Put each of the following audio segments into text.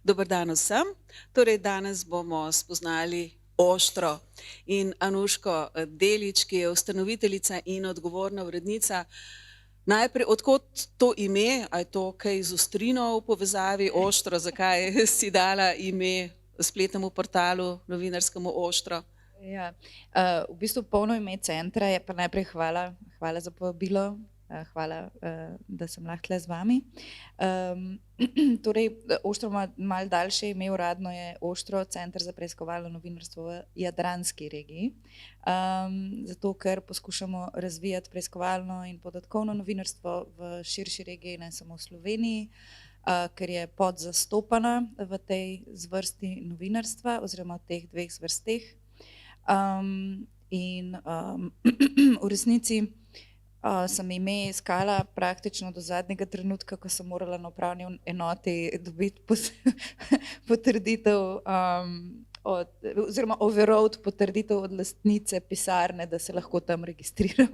Dober dan vsem. Torej, danes bomo spoznali Oštro in Anuško Delić, ki je ustanoviteljica in odgovorna urednica. Najprej, od kod to ime? A je to kaj z ostrino v povezavi Oštro? Zakaj si dala ime spletnemu portalu novinarskemu Oštro? Ja, v bistvu polno ime centra je pa najprej hvala za povabilo, hvala, da sem lahko tule z vami. Torej, Oštro ima malo daljše ime, uradno je Oštro, Center za preiskovalno novinarstvo v Jadranski regiji, zato ker poskušamo razvijati preiskovalno in podatkovno novinarstvo v širši regiji, ne samo v Sloveniji, ker je podzastopana v tej zvrsti novinarstva oziroma v teh dveh zvrsteh. V resnici sem ime iskala praktično do zadnjega trenutka, ko sem morala na upravni enoti dobiti potrditev oziroma overroad potrditev od lastnice pisarne, da se lahko tam registriram.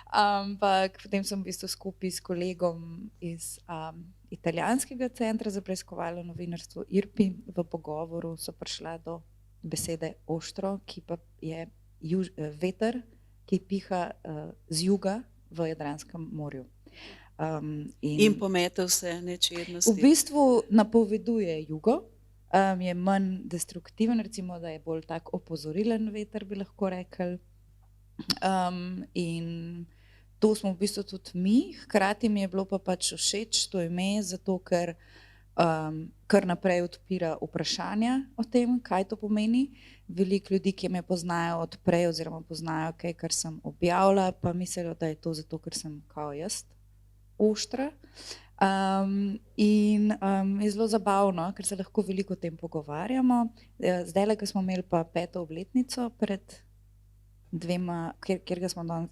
Ampak potem sem v bistvu skupaj s kolegom iz italijanskega centra za preiskovalno novinarstvo IRPI v pogovoru so prišla do besede Oštro, ki pa je veter, ki piha z juga v Jadranskem morju. In pomete vse nečednosti. V bistvu napoveduje jugo, je manj destruktiven, recimo, da je bolj tak opozorilen veter, bi lahko rekli. In to smo v bistvu tudi mi, hkrati mi je bilo pa pač všeč to ime, zato ker kar naprej odpira vprašanja o tem, kaj to pomeni. Veliko ljudi, ki me poznajo od prej oziroma poznajo kaj, kar sem objavila, pa mislijo, da je to zato, ker sem kao jaz oštra. In je zelo zabavno, ker se lahko veliko o tem pogovarjamo. Zdajle, ko smo imeli pa 5. obletnico pred dvema, kjer ga smo danes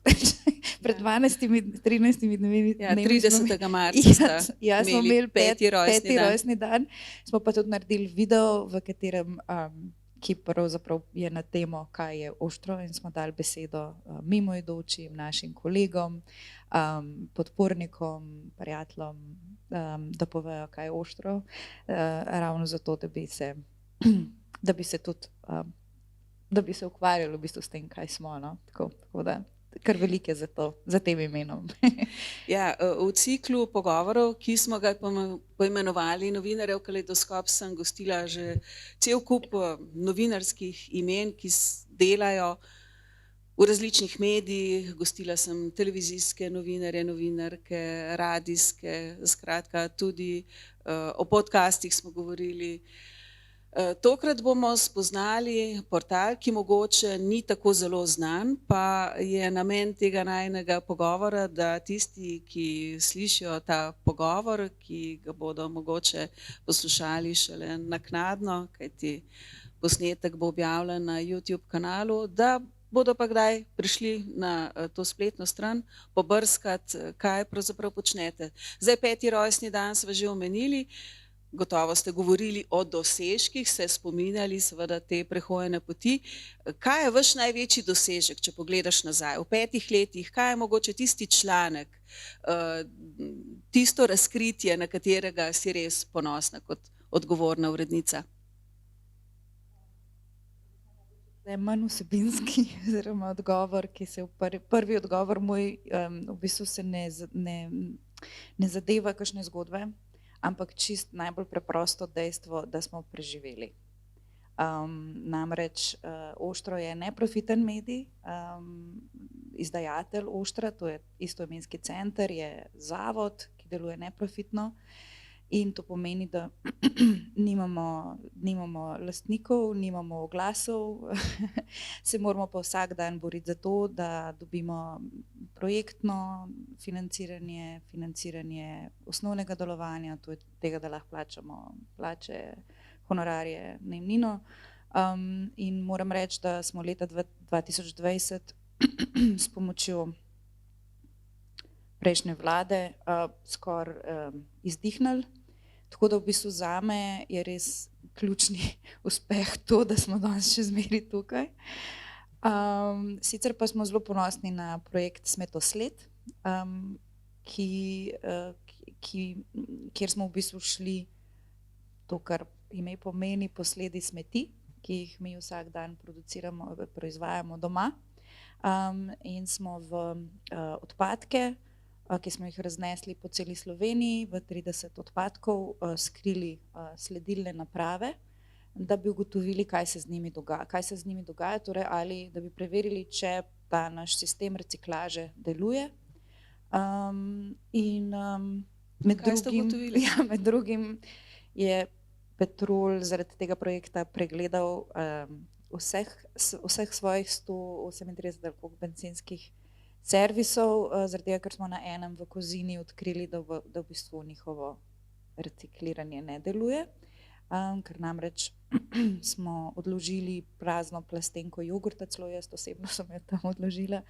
pred 12, 13 dnevi. Ja, 30. marca smo imeli 5. rojstni rojstni dan. Smo pa tudi naredili video, v katerem, ki pravzaprav je na temo, kaj je Oštro, in smo dali besedo mimoidočim, našim kolegom, podpornikom, prijateljem, da povejo, kaj je Oštro, ravno zato, da bi se tudi da bi se ukvarjali v bistvu s tem, kaj smo, no? Tako da kar veliko je za tem imenom. Ja, v ciklu pogovorov, ki smo ga poimenovali Novinarjev kaleidoskop, sem gostila že cel kup novinarskih imen, ki delajo v različnih medijih. Gostila sem televizijske novinarje, novinarke, radijske, skratka tudi o podcastih smo govorili. Tokrat bomo spoznali portal, ki mogoče ni tako zelo znan, pa je namen tega najinega pogovora, da tisti, ki slišijo ta pogovor, ki ga bodo mogoče poslušali šele naknadno, kajti posnetek bo objavljen na YouTube kanalu, da bodo pa kdaj prišli na to spletno stran pobrskati, kaj pravzaprav počnete. Zdaj 5. rojstni dan smo že omenili. Gotovo ste govorili o dosežkih, se spominjali seveda te prehojene poti. Kaj je vaš največji dosežek, če pogledaš nazaj? V 5 letih, kaj je mogoče tisti članek, tisto razkritje, na katerega si res ponosna kot odgovorna urednica? Da je manj vsebinski oziroma odgovor, ki se prvi odgovor moj v bistvu se ne zadeva kakšne zgodbe, ampak čist najbolj preprosto dejstvo, da smo preživeli. Namreč Oštro je neprofiten medij, izdajatelj Oštra, to je istoimenski center, je zavod, ki deluje neprofitno, in to pomeni, da nimamo lastnikov, nimamo oglasov, se moramo pa vsak dan boriti za to, da dobimo projektno financiranje osnovnega delovanja, to je tega, da lahko plačamo plače, honorarje, najemnino. In moram reči, da smo leta 2020 s pomočjo prejšnje vlade skoraj izdihnili. Tako da v bistvu zame je res ključni uspeh to, da smo danes še zmeraj tukaj. Sicer pa smo zelo ponosni na projekt Smetosled, kjer smo v bistvu šli to, kar ime pomeni posledi smeti, ki jih mi vsak dan produciramo, proizvajamo doma. In smo v odpadke, ki smo jih raznesli po celi Sloveniji, v 30 odpadkov skrili sledilne naprave, da bi ugotovili, kaj se z njimi dogaja, torej ali da bi preverili, če ta naš sistem reciklaže deluje. Med drugim je Petrol zaradi tega projekta pregledal vseh svojih 138 bencinskih servisov, zaradi tega, ker smo na enem v Kozini odkrili, da v bistvu njihovo recikliranje ne deluje, ker namreč smo odložili prazno plastenko jogurta, celo jaz osebno sem jo tam odložila,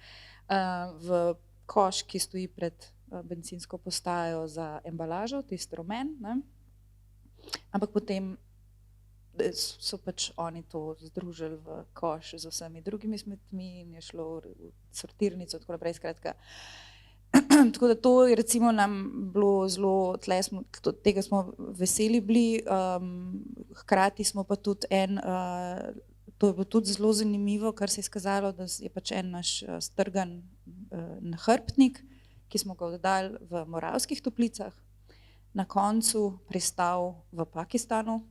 v koš, ki stoji pred bencinsko postajo za embalažo, tisti rumen, ne? Ampak potem so pač oni to združili v koš z vsemi drugimi smetmi in je šlo v sortirnico, tako naprej, skratka. Tako da to je recimo nam bilo zelo, tega smo veseli bili, hkrati smo pa tudi to je bilo tudi zelo zanimivo, kar se je izkazalo, da je pač en naš strgan nahrbtnik, ki smo ga oddali v Moravskih Toplicah, na koncu pristal v Pakistanu,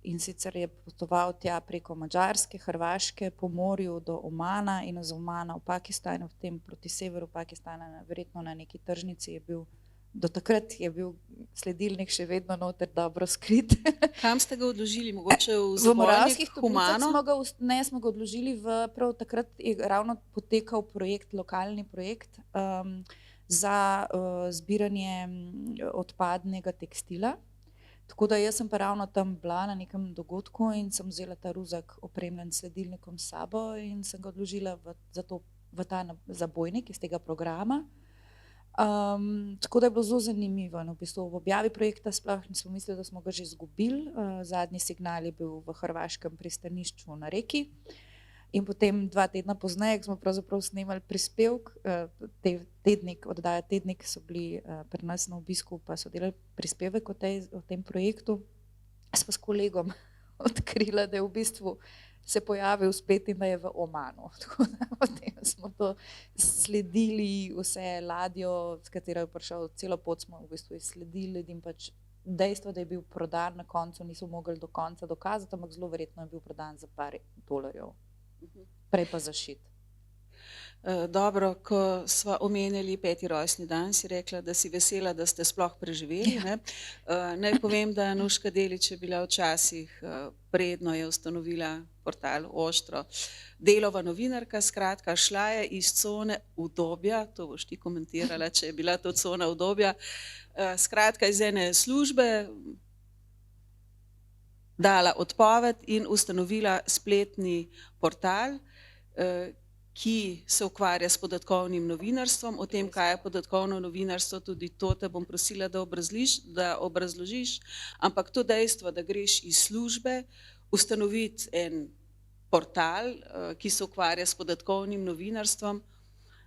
in sicer je potoval tja preko Madžarske, Hrvaške, po morju do Omana in iz Omana v Pakistan, v tem proti severu Pakistana, verjetno na neki tržnici je bil, do takrat je bil sledilnik še vedno noter dobro skrit. Kam ste ga odložili? Mogoče v zabojnik Humano? Smo ga odložili prav takrat je ravno potekal projekt, lokalni projekt, za zbiranje odpadnega tekstila. Tako da jaz sem pa ravno tam bila na nekem dogodku in sem vzela ta ruzak opremljen sledilnikom s sabo in sem ga odložila v ta zabojnik iz tega programa. Tako da je bilo zelo zanimivo. V bistvu v objavi projekta sploh nismo mislili, da smo ga že izgubili. Zadnji signal je bil v hrvaškem pristanišču na Reki. In potem 2 tedna pozneje, ko smo pravzaprav snemali prispevek, oddaja Tednik so bili pri nas na obisku, pa so delali prispevek o tem projektu, smo s kolegom odkrila, da je v bistvu se pojavil spet in da je v Omanu. Tako da potem smo to sledili, vse ladjo, s katero je prišel, celo pot smo v bistvu izsledili in pač dejstvo, da je bil prodan na koncu, niso mogli do konca dokazati, ampak zelo verjetno je bil prodan za par $, prej pa zašit. Dobro, ko sva omenjali 5. rojstni dan, si rekla, da si vesela, da ste sploh preživeli. Ne? Naj povem, da Nuška Delić je bila včasih, predno je ustanovila portal Oštro, delova novinarka, skratka, šla je iz cone udobja, to boš ti komentirala, če je bila to cona udobja, skratka iz ene službe, dala odpoved in ustanovila spletni portal, ki se ukvarja s podatkovnim novinarstvom. O tem, kaj je podatkovno novinarstvo, tudi to te bom prosila, da obrazložiš, ampak to dejstvo, da greš iz službe ustanoviti en portal, ki se ukvarja s podatkovnim novinarstvom,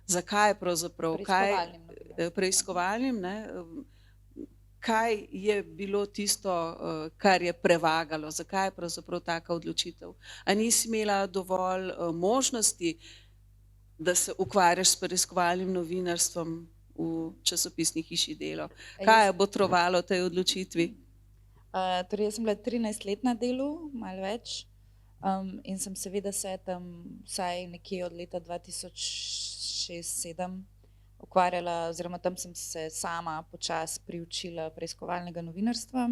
zakaj pravzaprav? Preiskovalnim, ne? Kaj je bilo tisto, kar je prevagalo, zakaj je pravzaprav taka odločitev? A nisi imela dovolj možnosti, da se ukvarjaš s preiskovalnim novinarstvom v časopisni hiši Delo? Kaj je botrovalo tej odločitvi? Torej jaz sem bila 13 let na delu, malo več, in sem seveda se tam vsaj nekje od leta 2006-2007 ukvarjala, oziroma tam sem se sama počasi priučila preiskovalnega novinarstva.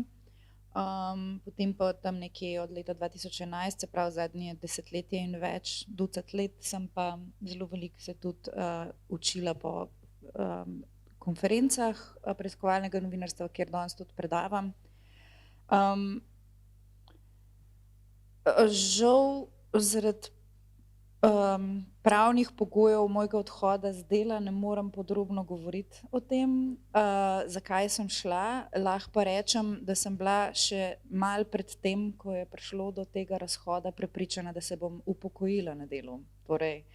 Potem pa tam nekje od leta 2011, se pravi zadnje desetletje in več, ducat let, sem pa zelo veliko se tudi učila po konferencah preiskovalnega novinarstva, kjer danes tudi predavam. Žal zaradi pravnih pogojev mojega odhoda z dela ne morem podrobno govoriti o tem, zakaj sem šla. Lahko pa rečem, da sem bila še malo pred tem, ko je prišlo do tega razhoda, prepričana, da se bom upokojila na delu. Torej,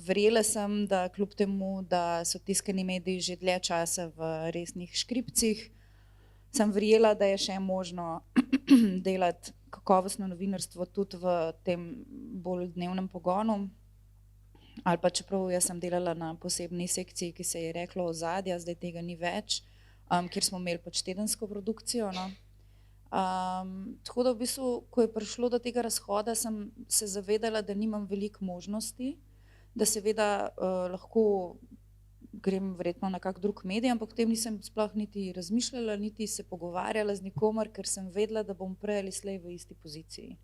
verjela sem, da kljub temu, da so tiskani mediji že dlje časa v resnih škripcih, sem verjela, da je še možno delati kakovostno novinarstvo tudi v tem bolj dnevnem pogonu. Ali pa čeprav jaz sem delala na posebni sekciji, ki se je reklo Ozadja, zdaj tega ni več, kjer smo imeli pač tedensko produkcijo. No. Tako da v bistvu, ko je prišlo do tega razhoda, sem se zavedala, da nimam veliko možnosti, da seveda lahko grem verjetno na kak drug medij, ampak o tem nisem sploh niti razmišljala, niti se pogovarjala z nikomer, ker sem vedela, da bom prej ali slej v isti poziciji.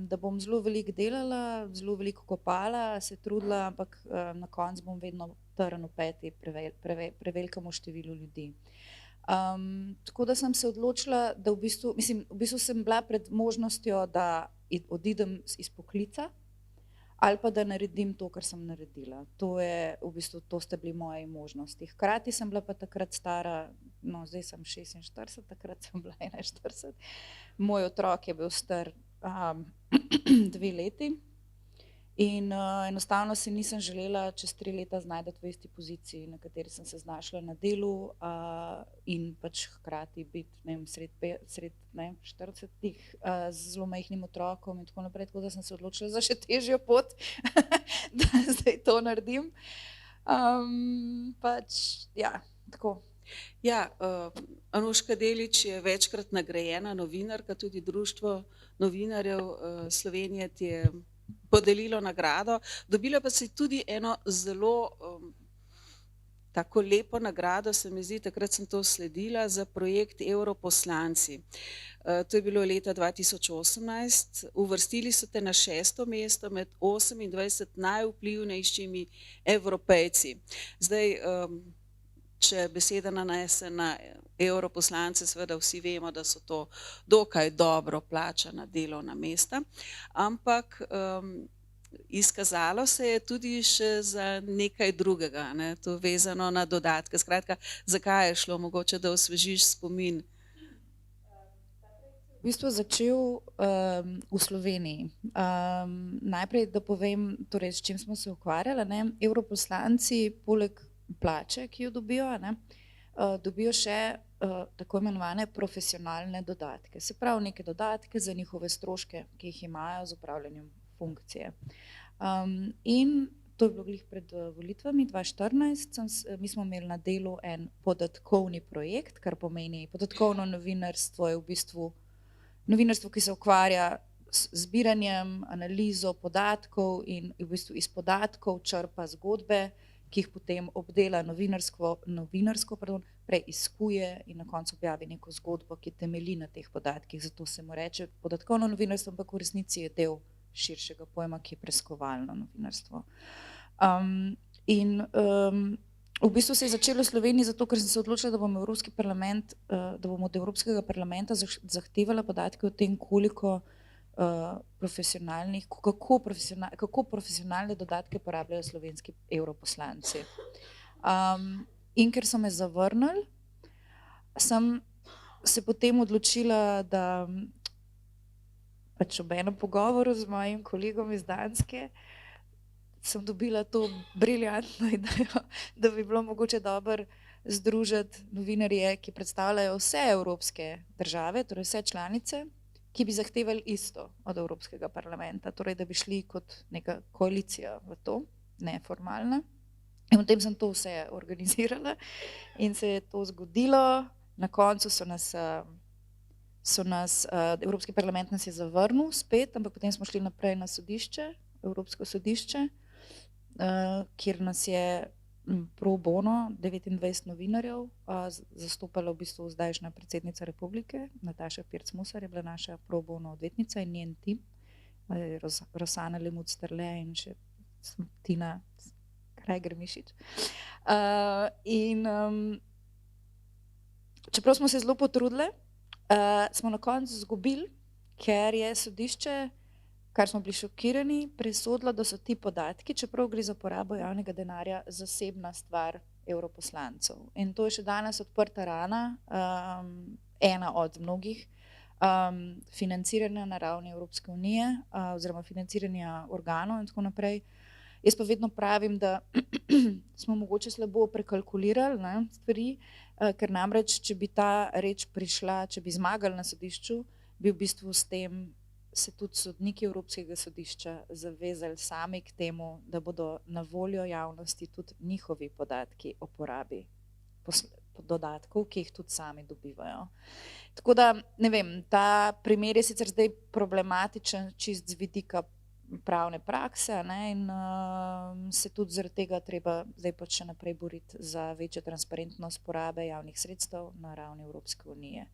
Da bom zelo veliko delala, zelo veliko kopala, se trudila, ampak na koncu bom vedno trn v peti prevelikemu številu ljudi. Tako da sem se odločila, da v bistvu sem bila pred možnostjo, da odidem iz poklica ali pa da naredim to, kar sem naredila. To sta bili moje možnosti. Hkrati sem bila pa takrat stara, no zdaj sem 46, takrat sem bila 41. Moj otrok je bil star 2 leti in enostavno se nisem želela čez 3 leta znajti v isti poziciji, na kateri sem se znašla na delu in pač hkrati biti sred 40-ih z zelo majhnim otrokom in tako naprej, tako da sem se odločila za še težjo pot, da zdaj to naredim. Pač, ja, tako. Ja, Anuška Delić je večkrat nagrajena novinarka, tudi Društvo novinarjev Slovenije ti je podelilo nagrado. Dobila pa si tudi eno zelo tako lepo nagrado, se mi zdi, takrat sem to sledila, za projekt Evroposlanci. To je bilo leta 2018. Uvrstili so te na 6. mesto med 28 najvplivnejšimi Evropejci. Zdaj, če beseda nanese na evroposlance, seveda vsi vemo, da so to dokaj dobro plačana delovna mesta, ampak izkazalo se je tudi še za nekaj drugega, ne? To vezano na dodatke. Skratka, zakaj je šlo, mogoče da osvežiš spomin? V bistvu začel v Sloveniji. Najprej, da povem, torej, s čim smo se ukvarjali. Evroposlanci poleg plače, ki jo dobijo, dobijo še tako imenovane profesionalne dodatke. Se pravi, neke dodatke za njihove stroške, ki jih imajo z upravljanjem funkcije. In to je bilo glih pred volitvami 2014, mi smo imeli na delu en podatkovni projekt, kar pomeni podatkovno novinarstvo je v bistvu novinarstvo, ki se ukvarja z zbiranjem, analizo podatkov in v bistvu iz podatkov črpa zgodbe, ki jih potem obdela novinarsko preiskuje in na koncu objavi neko zgodbo, ki temelji na teh podatkih. Zato se mu reče podatkovno novinarstvo, ampak v resnici je del širšega pojma, ki je preiskovalno novinarstvo. V bistvu se je začelo v Sloveniji zato, ker sem se odločila, da bom od Evropskega parlamenta zahtevala podatke o tem, kako profesionalne dodatke porabljajo slovenski evroposlanci. In ker so me zavrnili, sem se potem odločila, da pač ob enem pogovoru z mojim kolegom iz Danske sem dobila to briljantno idejo, da bi bilo mogoče dobro združiti novinarje, ki predstavljajo vse evropske države, torej vse članice, ki bi zahtevali isto od Evropskega parlamenta, torej da bi šli kot neka koalicija v to, neformalna. In potem sem to vse organizirala in se je to zgodilo. Na koncu Evropski parlament nas je zavrnil spet, ampak potem smo šli naprej na sodišče, Evropsko sodišče, kjer nas je pro bono 29 novinarjev zastopala v bistvu zdajšnja predsednica republike, Nataša Pirc Musar je bila naša pro bono odvetnica in njen tim, Rosana Lemuc-Terle in še Tina Krajger-Mišič. Čeprav smo se zelo potrudile, smo na koncu izgubili, ker je sodišče, kar smo bili šokirani, presodilo, da so ti podatki, čeprav gre za porabo javnega denarja, zasebna stvar evroposlancev. In to je še danes odprta rana, ena od mnogih, financiranja na ravni Evropske unije oziroma financiranja organov in tako naprej. Jaz pa vedno pravim, da smo mogoče slabo prekalkulirali, ne, stvari, ker namreč, če bi ta reč prišla, če bi zmagali na sodišču, bi v bistvu s tem se tudi sodniki Evropskega sodišča zavezali sami k temu, da bodo na voljo javnosti tudi njihovi podatki o porabi dodatkov, ki jih tudi sami dobivajo. Tako da, ne vem, ta primer je sicer zdaj problematičen čist z vidika pravne prakse, ne, in se tudi zaradi tega treba zdaj pa še naprej boriti za večjo transparentnost porabe javnih sredstev na ravni Evropske unije.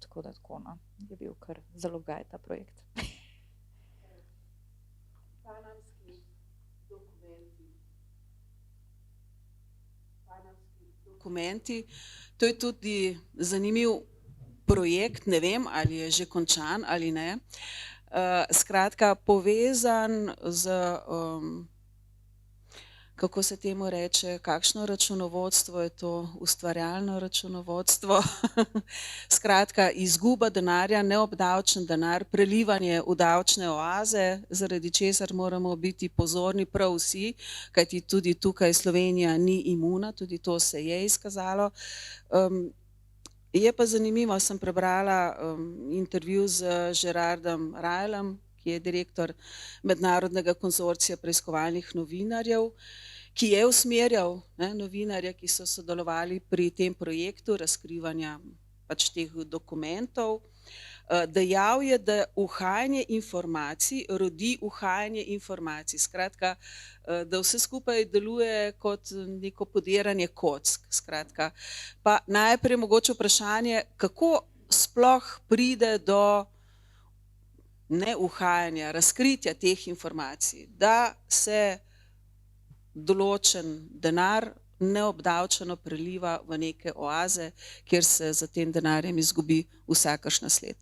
Tako da tako, no, je bil kar zalogaj ta projekt. Dokumenti, to je tudi zanimiv projekt, ne vem, ali je že končan ali ne. Skratka, povezan z, kako se temu reče, kakšno računovodstvo je to, ustvarjalno računovodstvo. Skratka, izguba denarja, neobdavčen denar, prelivanje v davčne oaze, zaradi česar moramo biti pozorni prav vsi, kajti tudi tukaj Slovenija ni imuna, tudi to se je izkazalo. Je pa zanimivo, sem prebrala intervju z Gerardom Rajlom, ki je direktor Mednarodnega konzorcija preiskovalnih novinarjev, ki je usmerjal novinarje, ki so sodelovali pri tem projektu razkrivanja pač teh dokumentov. Dejal je, da uhajanje informacij rodi uhajanje informacij. Skratka, da vse skupaj deluje kot neko podiranje kock. Skratka, pa najprej mogoče vprašanje, kako sploh pride do neuhajanja, razkritja teh informacij, da se določen denar neobdavčeno preliva v neke oaze, kjer se za tem denarjem izgubi vsakršna sled.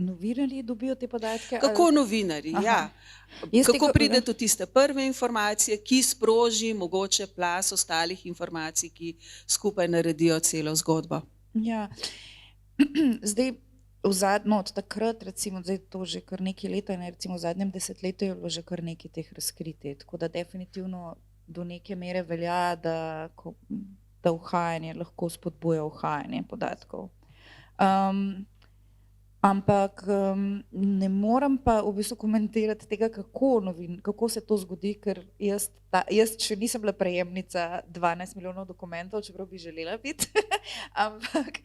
Novinarji dobijo te podatke? Kako novinarji, ja. Kako pride do tiste prve informacije, ki sproži mogoče plaz ostalih informacij, ki skupaj naredijo celo zgodbo? Ja, zdaj od takrat, recimo, zdaj to že kar nekaj leta, recimo v zadnjem desetletju je bilo že kar nekaj teh razkritij, tako da definitivno do neke mere velja, da uhajanje lahko spodbuja uhajanje podatkov. Ampak ne morem pa v bistvu komentirati tega, kako se to zgodi, ker jaz še nisem bila prejemnica 12 milijonov dokumentov, čeprav bi želela biti, ampak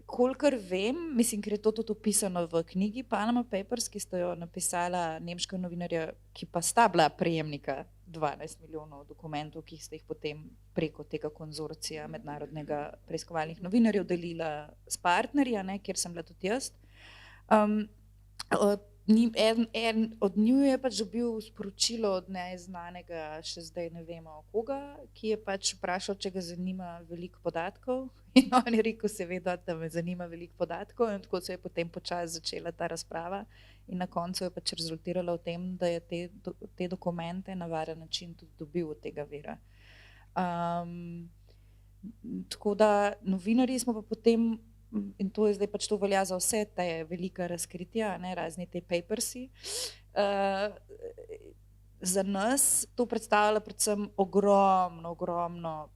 kolikor vem, mislim, ker je to tudi opisano v knjigi Panama Papers, ki sta jo napisala nemška novinarja, ki pa sta bila prejemnika 12 milijonov dokumentov, ki sta jih potem preko tega konzorcija mednarodnega preiskovalnih novinarjev delila s partnerja, kjer sem bila tudi jaz. En od njiju je pač dobil sporočilo od neznanega, še zdaj ne vemo koga, ki je pač vprašal, če ga zanima veliko podatkov, in on je rekel, seveda, da me zanima veliko podatkov, in tako se je potem počasi začela ta razprava in na koncu je pač rezultirala v tem, da je te dokumente na varen način tudi dobil od tega vira. Tako da novinarji smo pa potem, in to je zdaj pač to velja za vse te velika razkritja, razni te papersi, za nas to predstavlja predvsem ogromno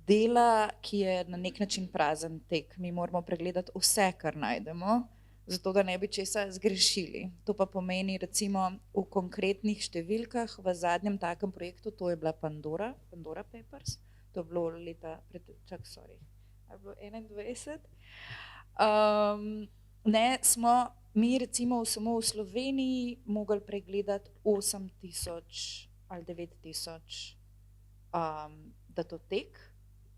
dela, ki je na nek način prazen tek. Mi moramo pregledati vse, kar najdemo, zato da ne bi česa zgrešili. To pa pomeni recimo v konkretnih številkah v zadnjem takem projektu, to je bila Pandora Papers, to je bilo leta je bilo 21. Smo mi recimo samo v Sloveniji mogli pregledati 8.000 ali 9.000 datotek,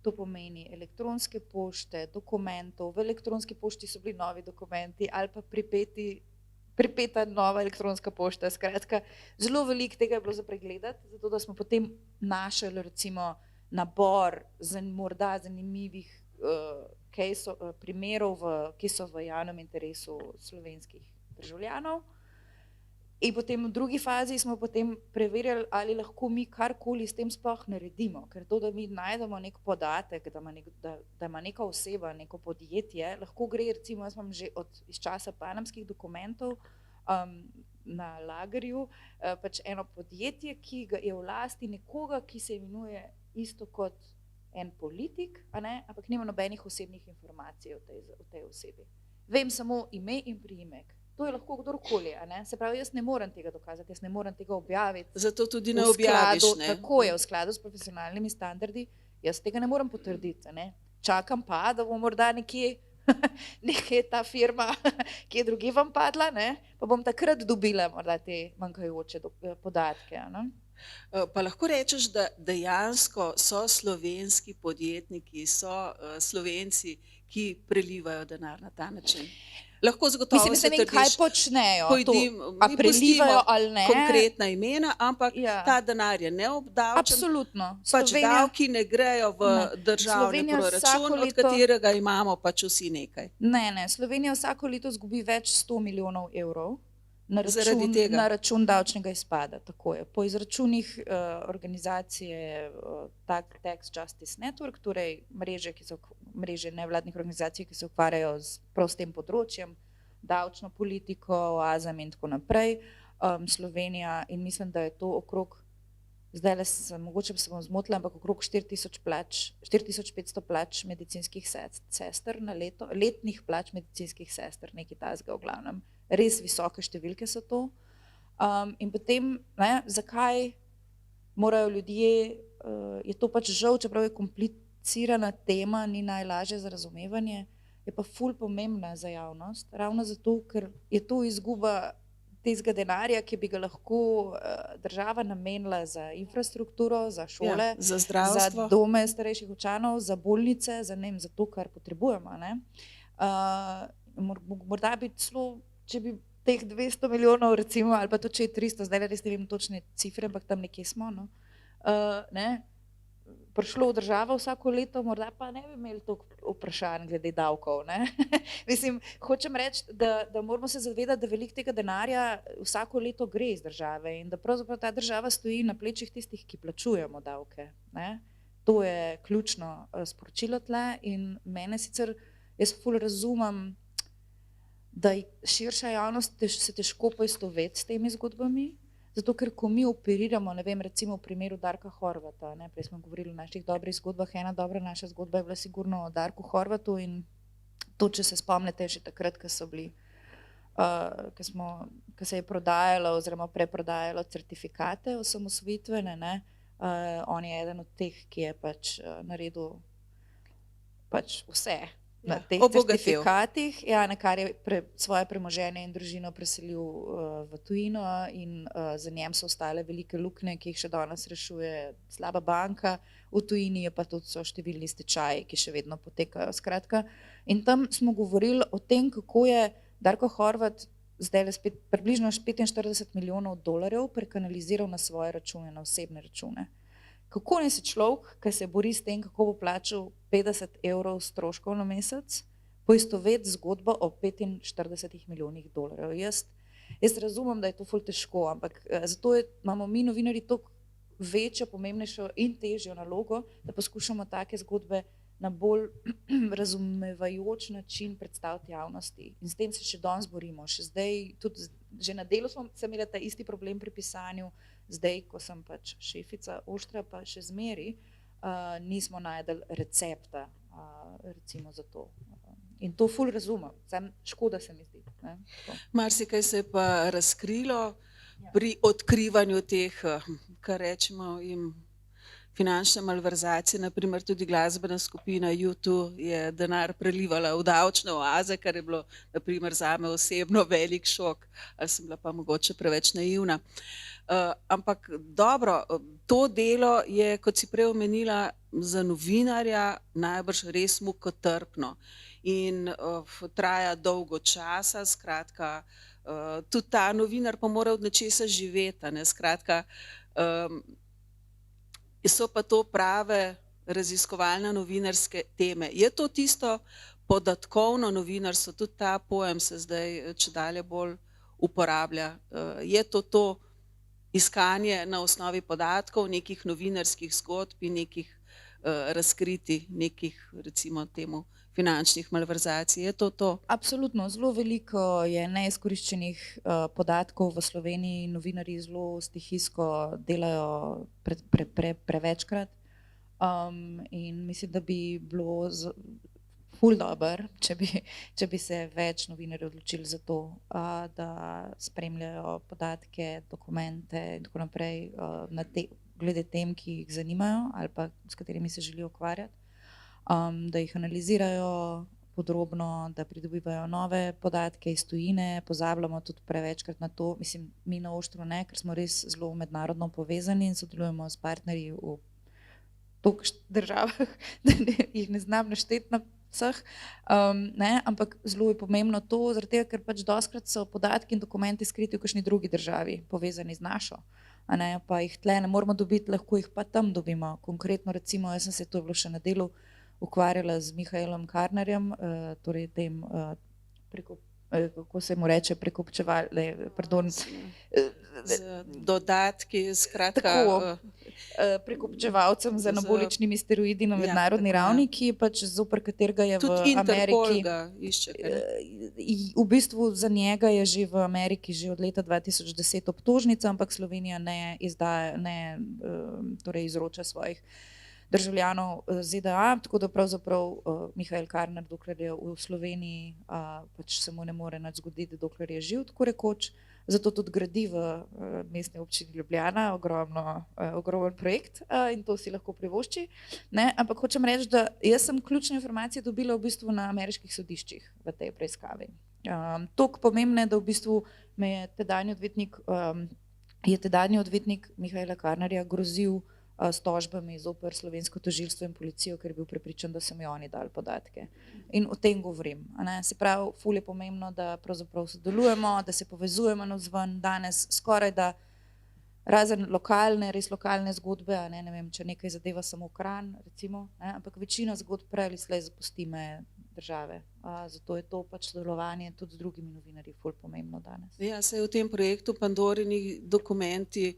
to pomeni elektronske pošte, dokumentov, v elektronski pošti so bili novi dokumenti ali pa pripeta nova elektronska pošta, skratka, zelo veliko tega je bilo za pregledati, zato da smo potem našli recimo nabor morda zanimivih primerov, ki so v javnem interesu slovenskih državljanov. In potem v drugi fazi smo potem preverjali, ali lahko mi karkoli s tem sploh naredimo, ker to, da mi najdemo nek podatek, da ima neka oseba, neko podjetje, lahko gre, recimo jaz imam že iz časa panamskih dokumentov, na lagerju pač eno podjetje, ki ga je v lasti nekoga, ki se imenuje isto kot en politik, a ne, ampak nima nobenih osebnih informacij o tej osebi. Vem samo ime in priimek. To je lahko kdorkoli, a ne? Se pravi, jaz ne morem tega dokazati, jaz ne morem tega objaviti. Zato tudi ne V objaviš, skladu, ne? tako je, v skladu s profesionalnimi standardi, jaz tega ne morem potrditi, a ne? Čakam pa, da bo morda nekje ta firma, ki je drugi vam padla, ne? Pa bom takrat dobila morda te manjkajoče podatke, a ne? Pa lahko rečeš, da dejansko so slovenski podjetniki, so Slovenci, ki prelivajo denar na ta način. Lahko zagotovo Mislim, se ne vem, kaj trdiš, počnejo, pojdim, a mi prelivajo pustimo ali ne. konkretna imena, ampak Ja. ta denar je neobdavčen, Absolutno. pač davki ne grejo v Ne. državni Slovenija proračun, vsako od leto- katerega imamo pač vsi nekaj. Ne, Slovenija vsako leto izgubi več 100 milijonov evrov Zaradi tega. na račun davčnega izpada, tako je. Po izračunih organizacije Tax Justice Network, torej mreže nevladnih organizacij, ki se ukvarjajo prav s tem področjem, davčno politiko, oazami in tako naprej, Slovenija, in mislim, da je to okrog, zdaj mogoče se bom zmotila, ampak okrog 4500 plač medicinskih sester na leto, letnih plač medicinskih sester, nekaj takega v glavnem. Res visoke številke so to. In potem, ne, zakaj morajo ljudje, je to pač žal, čeprav je komplicirana tema, ni najlažje za razumevanje, je pa ful pomembna za javnost, ravno zato, ker je to izguba tistega denarja, ki bi ga lahko država namenila za infrastrukturo, za šole, Ja, za zdravstvo. za dome starejših občanov, za bolnice, za, ne vem, za to, kar potrebujemo, ne. Morda bi celo, če bi teh 200 milijonov recimo, ali pa to, če je 300, zdaj res ne vem točne cifre, ampak tam nekje smo, no, ne, prišlo v državo vsako leto, morda pa ne bi imeli toliko vprašanj glede davkov, ne. Mislim, hočem reči, da moramo se zavedati, da veliko tega denarja vsako leto gre iz države in da pravzaprav ta država stoji na plečih tistih, ki plačujemo davke, ne. To je ključno sporočilo tle in mene sicer, jaz ful razumem, da širša javnost se težko poistoveti s temi zgodbami, zato ker ko mi operiramo, ne vem, recimo v primeru Darka Horvata, ne, prej smo govorili o naših dobrih zgodbah, ena dobra naša zgodba je bila sigurno o Darku Horvatu in to, če se spomnite, še takrat, ko so bili, ko se je prodajalo oziroma preprodajalo certifikate osamosvojitvene, ne, on je eden od teh, ki je pač naredil pač vse na teh certifikatih, ja, na kar je svoje premoženje in družino preselil v tujino in za njem so ostale velike luknje, ki jih še danes rešuje slaba banka, v tujini je pa tudi so številni stečaji, ki še vedno potekajo, skratka. In tam smo govorili o tem, kako je Darko Horvat zdaj spet približno 45 milijonov dolarjev prekanaliziral na svoje račune, na osebne račune. Kako ne se človek, ki se bori s tem, kako bo plačal 50 evrov stroškov na mesec, poistoveti zgodbo o 45 milijonih dolarjev. Jaz razumem, da je to ful težko, ampak zato imamo mi novinarji toliko večjo, pomembnejšo in težjo nalogo, da poskušamo take zgodbe na bolj razumevajoč način predstaviti javnosti. In s tem se še danes borimo. Še zdaj, tudi že na delu sem imela ta isti problem pri pisanju, zdaj, ko sem pač šefica Oštra, pa še zmeri nismo našli recepta, recimo za to. In to ful razumem, samo škoda se mi zdi. Marsikaj se je pa razkrilo pri odkrivanju teh, kar rečemo jim, finančne malverzacije, naprimer tudi glasbena skupina U2 je denar prelivala v davčne oaze, kar je bilo naprimer zame osebno velik šok, ali sem bila pa mogoče preveč naivna. Ampak dobro, to delo je, kot si prej omenila, za novinarja najbrž res mukotrpno in traja dolgo časa, skratka, tudi ta novinar pa mora od nečesa živeti, ne, skratka, so pa to prave raziskovalne novinarske teme. Je to tisto podatkovno novinarstvo, tudi ta pojem se zdaj čedalje bolj uporablja. Je to iskanje na osnovi podatkov, nekih novinarskih zgodb in nekih razkritij, nekih recimo temu finančnih malverzacij. Je to? Absolutno, zelo veliko je neizkoriščenih podatkov v Sloveniji, novinarji zelo stihijsko delajo prevečkrat. In mislim, da bi bilo ful dobro, če bi se več novinarjev odločili za to, da spremljajo podatke, dokumente in tako naprej glede tem, ki jih zanimajo ali pa s katerimi se želijo ukvarjati, da jih analizirajo podrobno, da pridobivajo nove podatke iz tujine. Pozabljamo tudi prevečkrat na to, mislim, mi na Oštru ne, ker smo res zelo mednarodno povezani in sodelujemo s partnerji v toliko državah, da jih ne znam našteti na vseh, ampak zelo je pomembno to, zaradi tega, ker pač dostikrat so podatki in dokumenti skriti v kakšni drugi državi, povezani z našo, pa jih tle ne moramo dobiti, lahko jih pa tam dobimo. Konkretno recimo, jaz sem se, to je bilo še na delu, ukvarjala z Mihaelom Karnerjem, torej tem kako se mu reče, z dodatki, skratka. Prekupčevalcem z anaboličnimi steroidi na mednarodni ravni, ki je pač zoper katerega je v Ameriki. Tudi Interpol ga išče. V bistvu za njega je že v Ameriki že od leta 2010 obtožnica, ampak Slovenija ne torej izroča svojih državljanov ZDA, tako da pravzaprav Mihael Karner, dokler je v Sloveniji, pač se mu ne more nič zgoditi, dokler je živ, tako rekoč. Zato tudi gradi v mestni občini Ljubljana ogromen projekt in to si lahko privošči. Ampak hočem reči, da jaz sem ključne informacije dobila v bistvu na ameriških sodiščih v tej preiskavi. Toliko pomembne, da v bistvu me je tedajni odvetnik Mihaela Karnerja grozil s tožbami zoper slovensko tožilstvo in policijo, ker je bil prepričan, da so mi oni dali podatke. In o tem govorim. Se pravi, ful je pomembno, da pravzaprav sodelujemo, da se povezujemo navzven. Danes skoraj da razen lokalne, res lokalne zgodbe, ne vem, če nekaj zadeva samo Kranj, recimo, ampak večina zgodb prej ali slej zapusti meje države. Zato je to pač sodelovanje tudi z drugimi novinarji ful pomembno danes. Ja, saj v tem projektu Pandorini dokumenti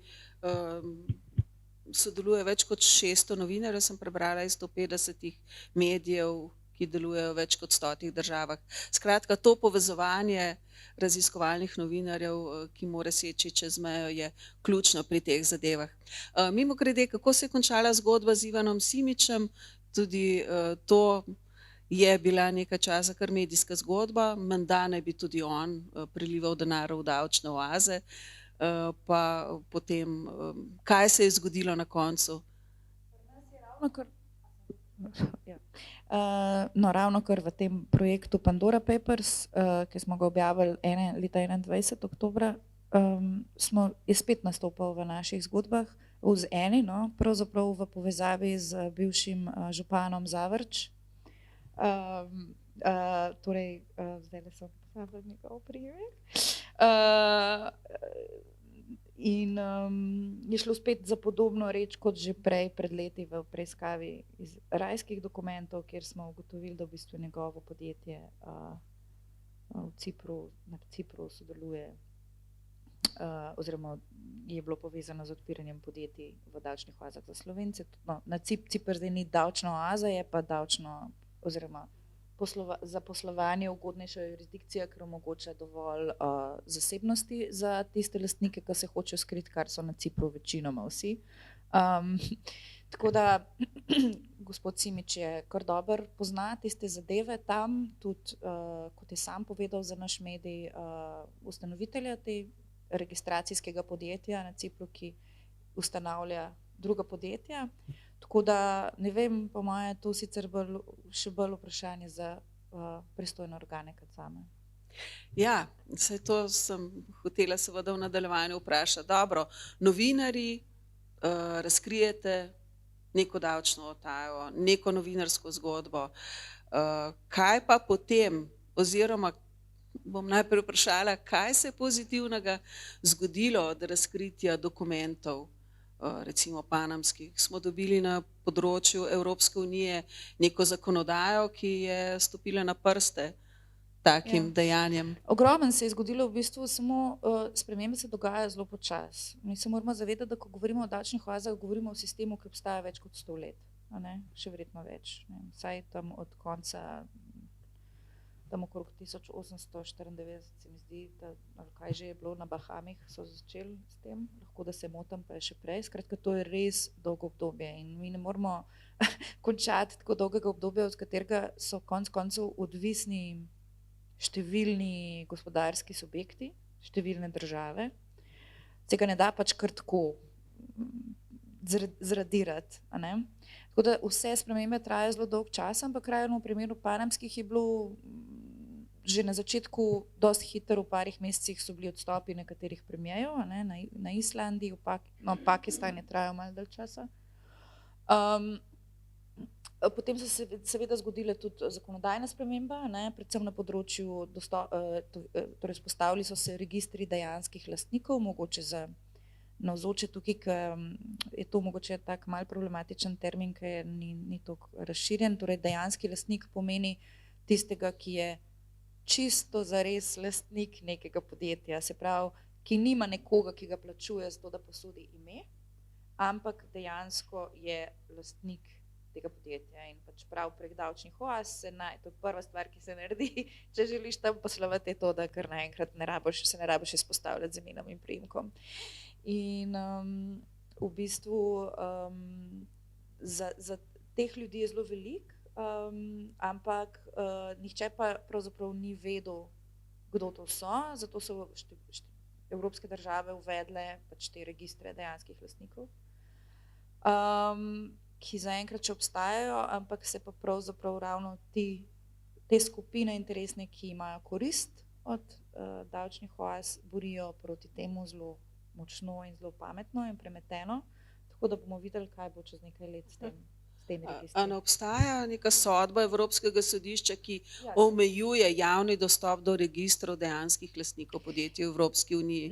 sodeluje več kot 600 novinarjev, sem prebrala iz 150 medijev, ki delujejo v več kot 100 državah. Skratka, to povezovanje raziskovalnih novinarjev, ki mora seči čez mejo, je ključno pri teh zadevah. Mimogrede, kako se je končala zgodba z Ivanom Simičem, tudi to je bila nekaj časa kar medijska zgodba, menda naj bi tudi on prelival denar v davčne oaze. Pa potem, kaj se je zgodilo na koncu? Ravnokar v tem projektu Pandora Papers, ki smo ga objavili leta 2021, oktobra, je spet nastopal v naših zgodbah, z pravzaprav v povezavi z bivšim županom Zavrč. Torej, zdajle sem pozabila njegov priimek. In je šlo spet za podobno reč kot že prej pred leti v preiskavi iz rajskih dokumentov, kjer smo ugotovili, da v bistvu njegovo podjetje na Cipru sodeluje oziroma je bilo povezano z odpiranjem podjetij v davčnih oazah za Slovence. Cipr zdaj ni davčna oaza, je pa davčno oziroma za poslovanje ugodnejša jurisdikcija, ker omogoča dovolj zasebnosti za tiste lastnike, ki se hočejo skriti, kar so na Cipru večinoma vsi. Tako da gospod Simič je kar dobro pozna tiste zadeve tam, tudi kot je sam povedal za naš medij, ustanovitelja te registracijskega podjetja na Cipru, ki ustanavlja druga podjetja. Tako da, ne vem, po moje je to sicer še bolj vprašanje za pristojne organe kot same. Ja, saj to sem hotela seveda v nadaljevanju vprašati. Dobro, novinarji razkrijete neko davčno utajo, neko novinarsko zgodbo. Kaj pa potem, oziroma bom najprej vprašala, kaj se je pozitivnega zgodilo od razkritja dokumentov, recimo panamskih? Smo dobili na področju Evropske unije neko zakonodajo, ki je stopila na prste takim dejanjem? Ogromno se je zgodilo, v bistvu samo spremembe se dogajajo zelo počasi. Mi se moramo zavedati, da ko govorimo o davčnih oazah, govorimo o sistemu, ki obstaja več kot 100 let, še verjetno več. Vsaj tam od konca tam okrog 1894, se mi zdi, da, ali kaj že je bilo, na Bahamih so začeli s tem, lahko da se motim, pa je še prej. Skratka, to je res dolgo obdobje in mi ne moramo končati tako dolgega obdobja, od katerega so konec koncev odvisni številni gospodarski subjekti, številne države. Se ga ne da pač kar tako zradirati, a ne. Tako da vse spremembe trajajo zelo dolg čas, ampak ravno v primeru panamskih je bilo že na začetku dosti hitro, v parih mesecih so bili odstopi nekaterih premierjev, a ne, na Islandiji, Pakistan je trajal malo dalj časa. Potem so se seveda zgodile tudi zakonodajne spremembe, ne, predvsem na področju torej vzpostavili so se registri dejanskih lastnikov, mogoče za navzoče tukaj, ker je to mogoče tak mal problematičen termin, ker ni toliko razširjen. Torej dejanski lastnik pomeni tistega, ki je čisto zares lastnik nekega podjetja, se pravi, ki nima nekoga, ki ga plačuje za to, da posodi ime, ampak dejansko je lastnik tega podjetja in pač prav prek davčnih oaz to je prva stvar, ki se naredi, če želiš tam poslovati, je to, da kar naenkrat se ne rabiš izpostavljati z imenom in priimkom. In v bistvu za teh ljudi je zelo veliko, ampak nihče pa pravzaprav ni vedel, kdo to so, zato so evropske države uvedle pač te registre dejanskih lastnikov, ki zaenkrat še obstajajo, ampak se pa pravzaprav ravno te skupine interesne, ki imajo korist od davčnih oaz, borijo proti temu zelo močno in zelo pametno in premeteno, tako da bomo videli, kaj bo čez nekaj let s temi registri. A ne obstaja neka sodba Evropskega sodišča, ki omejuje javni dostop do registrov dejanskih lastnikov podjetij v Evropski uniji?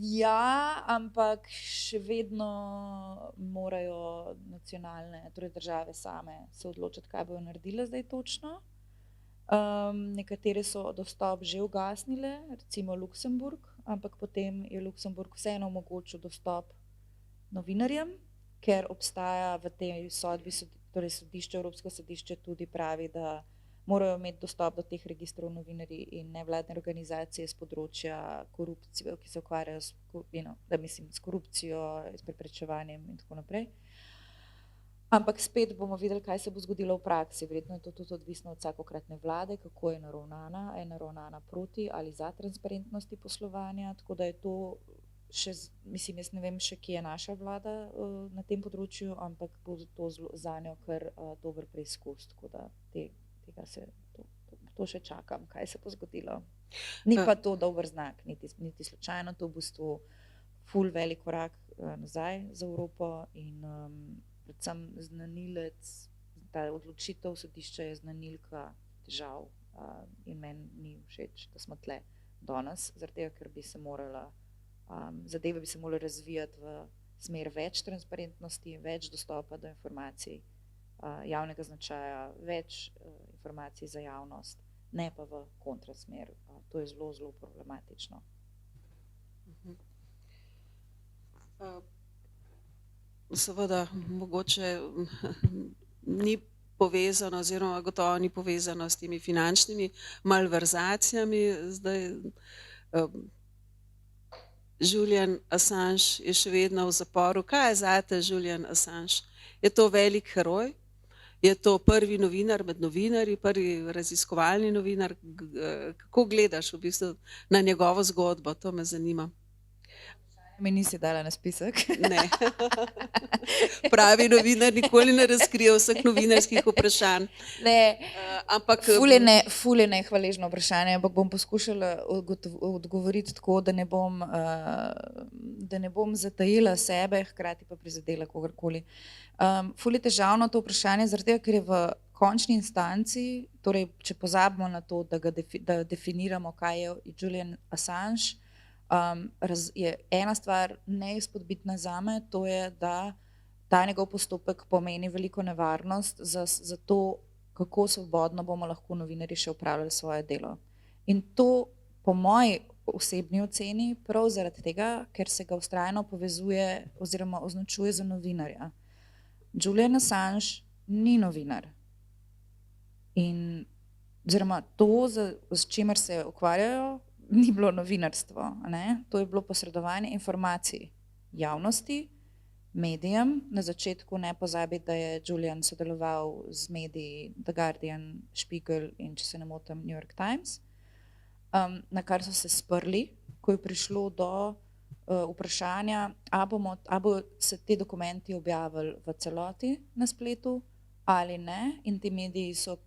Ja, ampak še vedno morajo nacionalne, torej države same se odločiti, kaj bojo naredile zdaj točno. Nekatere so dostop že ugasnile, recimo Luksemburg, ampak potem je Luksemburg vseeno omogočil dostop novinarjem, ker obstaja v tej sodbi, torej sodišče, Evropsko sodišče tudi pravi, da morajo imeti dostop do teh registrov novinarji in nevladne organizacije z področja korupcije, ki se ukvarjajo s korupcijo, s preprečevanjem in tako naprej. Ampak spet bomo videli, kaj se bo zgodilo v praksi. Verjetno je to tudi odvisno od vsakokratne vlade, kako je naravnana, a je naravnana proti ali za transparentnosti poslovanja, tako da je to še, mislim, jaz ne vem še, kje je naša vlada na tem področju, ampak bo to za njo kar dober preizkus, tako da to še čakam, kaj se bo zgodilo. Ni pa to dober znak, niti slučajno, to v bistvu ful velik korak nazaj za Evropo in predvsem znanilec, ta odločitev sodišča je znanilka težav in meni ni všeč, da smo tle danes, zaradi tega, ker bi se morala, zadeve bi se morale razvijati v smer več transparentnosti, več dostopa do informacij javnega značaja, več informacij za javnost, ne pa v kontrasmer. To je zelo, zelo problematično. Seveda, mogoče ni povezano oziroma gotovo ni povezano s temi finančnimi malverzacijami. Zdaj, Julian Assange je še vedno v zaporu. Kaj je zate Julian Assange? Je to velik heroj? Je to prvi novinar med novinarji, prvi raziskovalni novinar? Kako gledaš v bistvu na njegovo zgodbo? To me zanima. Mi nisi dala na spisek. Ne. Pravi novinar nikoli ne razkrije vseh novinarskih vprašanj. Ne, ampak ful je nehvaležno vprašanje, ampak bom poskušala odgovoriti tako, da ne bom zatajila sebe, hkrati pa prizadela kogarkoli. Ful je težavno to vprašanje, zaradi tega, ker je v končni instanci, torej če pozabimo na to, da definiramo, kaj je Julian Assange, je ena stvar neizpodbitna zame, to je, da ta njegov postopek pomeni veliko nevarnost za to, kako svobodno bomo lahko novinarji še opravljali svoje delo. In to po moji osebni oceni prav zaradi tega, ker se ga vztrajno povezuje oziroma označuje za novinarja. Julian Assange ni novinar. In oziroma to, s čimer se ukvarjajo, ni bilo novinarstvo. A ne? To je bilo posredovanje informacij javnosti, medijem. Na začetku ne pozabiti, da je Julian sodeloval z mediji The Guardian, Spiegel in, če se ne motim, New York Times, na kar so se sprli, ko je prišlo do vprašanja, a bo se te dokumenti objavili v celoti na spletu ali ne, in ti mediji so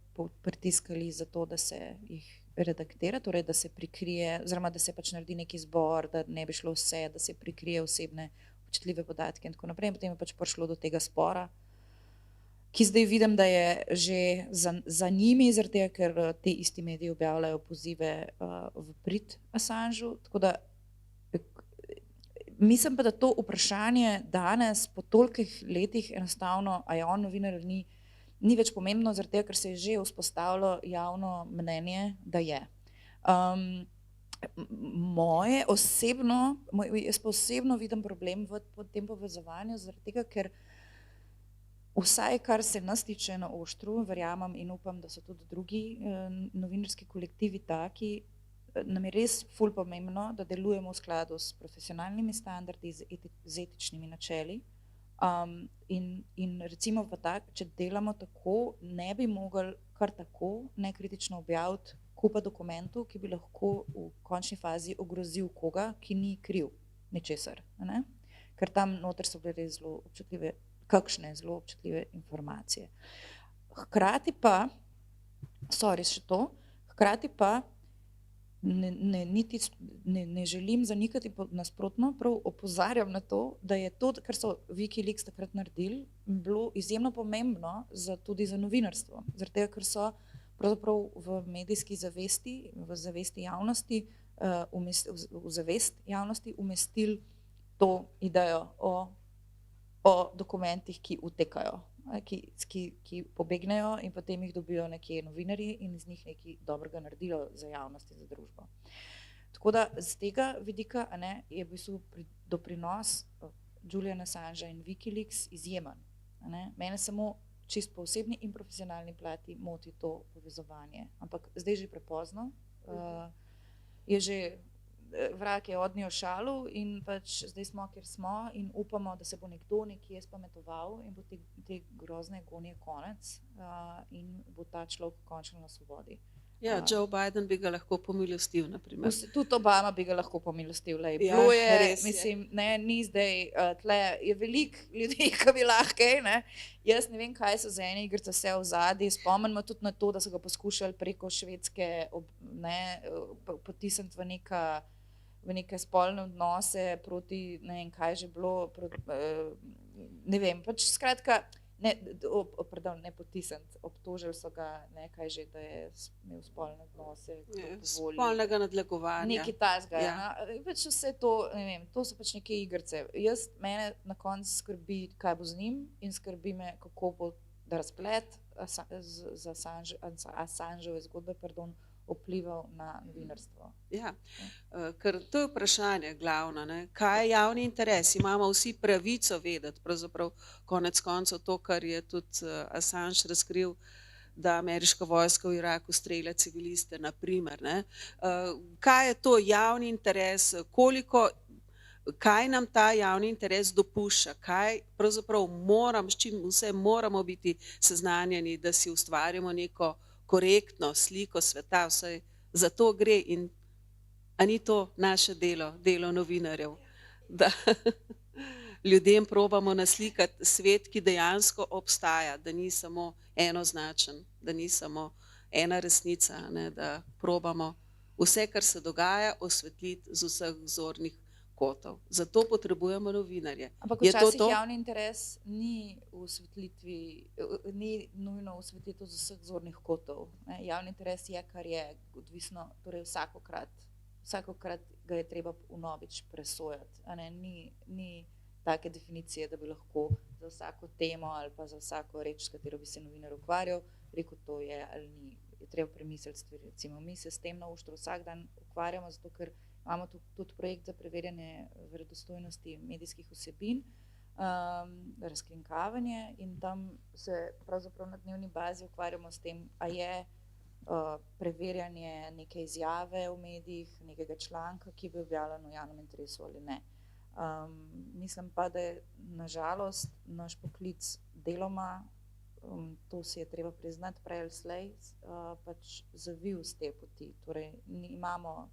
pritiskali za to, da se jih redaktira, torej da se prikrije, oziroma da se pač naredi neki zbor, da ne bi šlo vse, da se prikrije osebne občutljive podatke in tako naprej. In potem je pač prišlo do tega spora, ki zdaj vidim, da je že za njimi, zaradi tega, ker ti isti mediji objavljajo pozive v prid Assangeu. Tako da mislim pa, da to vprašanje danes po tolikih letih enostavno, a je on novinar ali ni več pomembno, zaradi tega, ker se je že vzpostavilo javno mnenje, da je. Jaz pa osebno vidim problem v tem povezovanju, zaradi tega, ker vsaj kar se nas tiče na Oštru, verjamem in upam, da so tudi drugi novinarski kolektivi taki, nam je res ful pomembno, da delujemo v skladu s profesionalnimi standardi, z etičnimi načeli. In recimo če delamo tako, ne bi mogli kar tako nekritično objaviti kupa dokumentov, ki bi lahko v končni fazi ogrozil koga, ki ni kriv ničesar. Ne? Ker tam noter so bile res zelo občutljive, kakšne zelo občutljive informacije. Hkrati pa, hkrati pa ne želim zanikati, nasprotno, prav opozarjam na to, da je to, kar so Wikileaks takrat naredili, bilo izjemno pomembno tudi za novinarstvo. Zaradi tega, ker so pravzaprav v medijski zavesti, v zavesti javnosti, v zavest javnosti umestili to idejo o dokumentih, ki utekajo, ki pobegnejo in potem jih dobijo nekje novinarji in iz njih nekaj dobrega naredijo za javnost in za družbo. Tako da z tega vidika je v bistvu doprinos Juliana Assangea in Wikileaks izjemen. Mene samo čisto po osebni in profesionalni plati moti to povezovanje. Ampak zdaj že prepozno, je že vrag je odnjo šalu in pač zdaj smo, kjer smo in upamo, da se bo nekdo nekje spametoval in bo te grozne gonje konec in bo ta človek končno na svobodi. Ja, Joe Biden bi ga lahko pomilostil, na primer. Tudi Obama bi ga lahko pomilostil. Ja, Bilo je, res je. mislim, ni zdaj, tle je veliko ljudi, ki bi lahko, ne. Jaz ne vem, kaj so za ene igrice vse v zadnji. Spomnimo tudi na to, da so ga poskušali preko Švedske potisniti v neke spolne odnose proti, ne vem, kaj že bilo, ne vem, pač skratka, ne potisniti, obtožili so ga, ne, kaj že, da je imel spolne odnose. Spolnega nadlegovanja. Nekaj tasga, Ja. Pač vse to, ne vem, to so pač neke igrice. Mene na koncu skrbi, kaj bo z njim in skrbi me, kako bo razplet za Assangeove zgodbe, vplival na novinarstvo. Ja, ker to je vprašanje glavno, ne? Kaj je javni interes? Imamo vsi pravico vedeti, pravzaprav konec koncev to, kar je tudi Assange razkril, da ameriška vojska v Iraku strelja civiliste, na primer. Ne? Kaj je to javni interes, kaj nam ta javni interes dopušča, kaj pravzaprav s čim vse moramo biti seznanjeni, da si ustvarjamo neko korektno sliko sveta, vsaj za to gre. In a ni to naše delo novinarjev, da ljudem probamo naslikati svet, ki dejansko obstaja, da ni samo enoznačen, da ni samo ena resnica, ne, da probamo vse, kar se dogaja, osvetliti z vseh zornih kotov. Zato potrebujemo novinarje. Ampak Je to včasih to? javni interes ni nujno v osvetlitev z vseh zornih kotov. Ne? Javni interes je, kar je odvisno, torej vsakokrat ga je treba vnovič presojati. Ni take definicije, da bi lahko za vsako temo ali pa za vsako reč, s katero bi se novinar ukvarjal, rekel, to je ali ni. Je treba premisliti stvari. Recimo, mi se s tem na Oštru vsak dan ukvarjamo, zato ker imamo tudi projekt za preverjanje verodostojnosti medijskih vsebin, razkrinkavanje, in tam se pravzaprav na dnevni bazi ukvarjamo s tem, a je preverjanje neke izjave v medijih, nekega članka, ki bi objavljen v javnem interesu ali ne. Mislim pa, da je nažalost naš poklic deloma, to si je treba priznati prej ali slej, pač zavil z te poti. Torej, imamo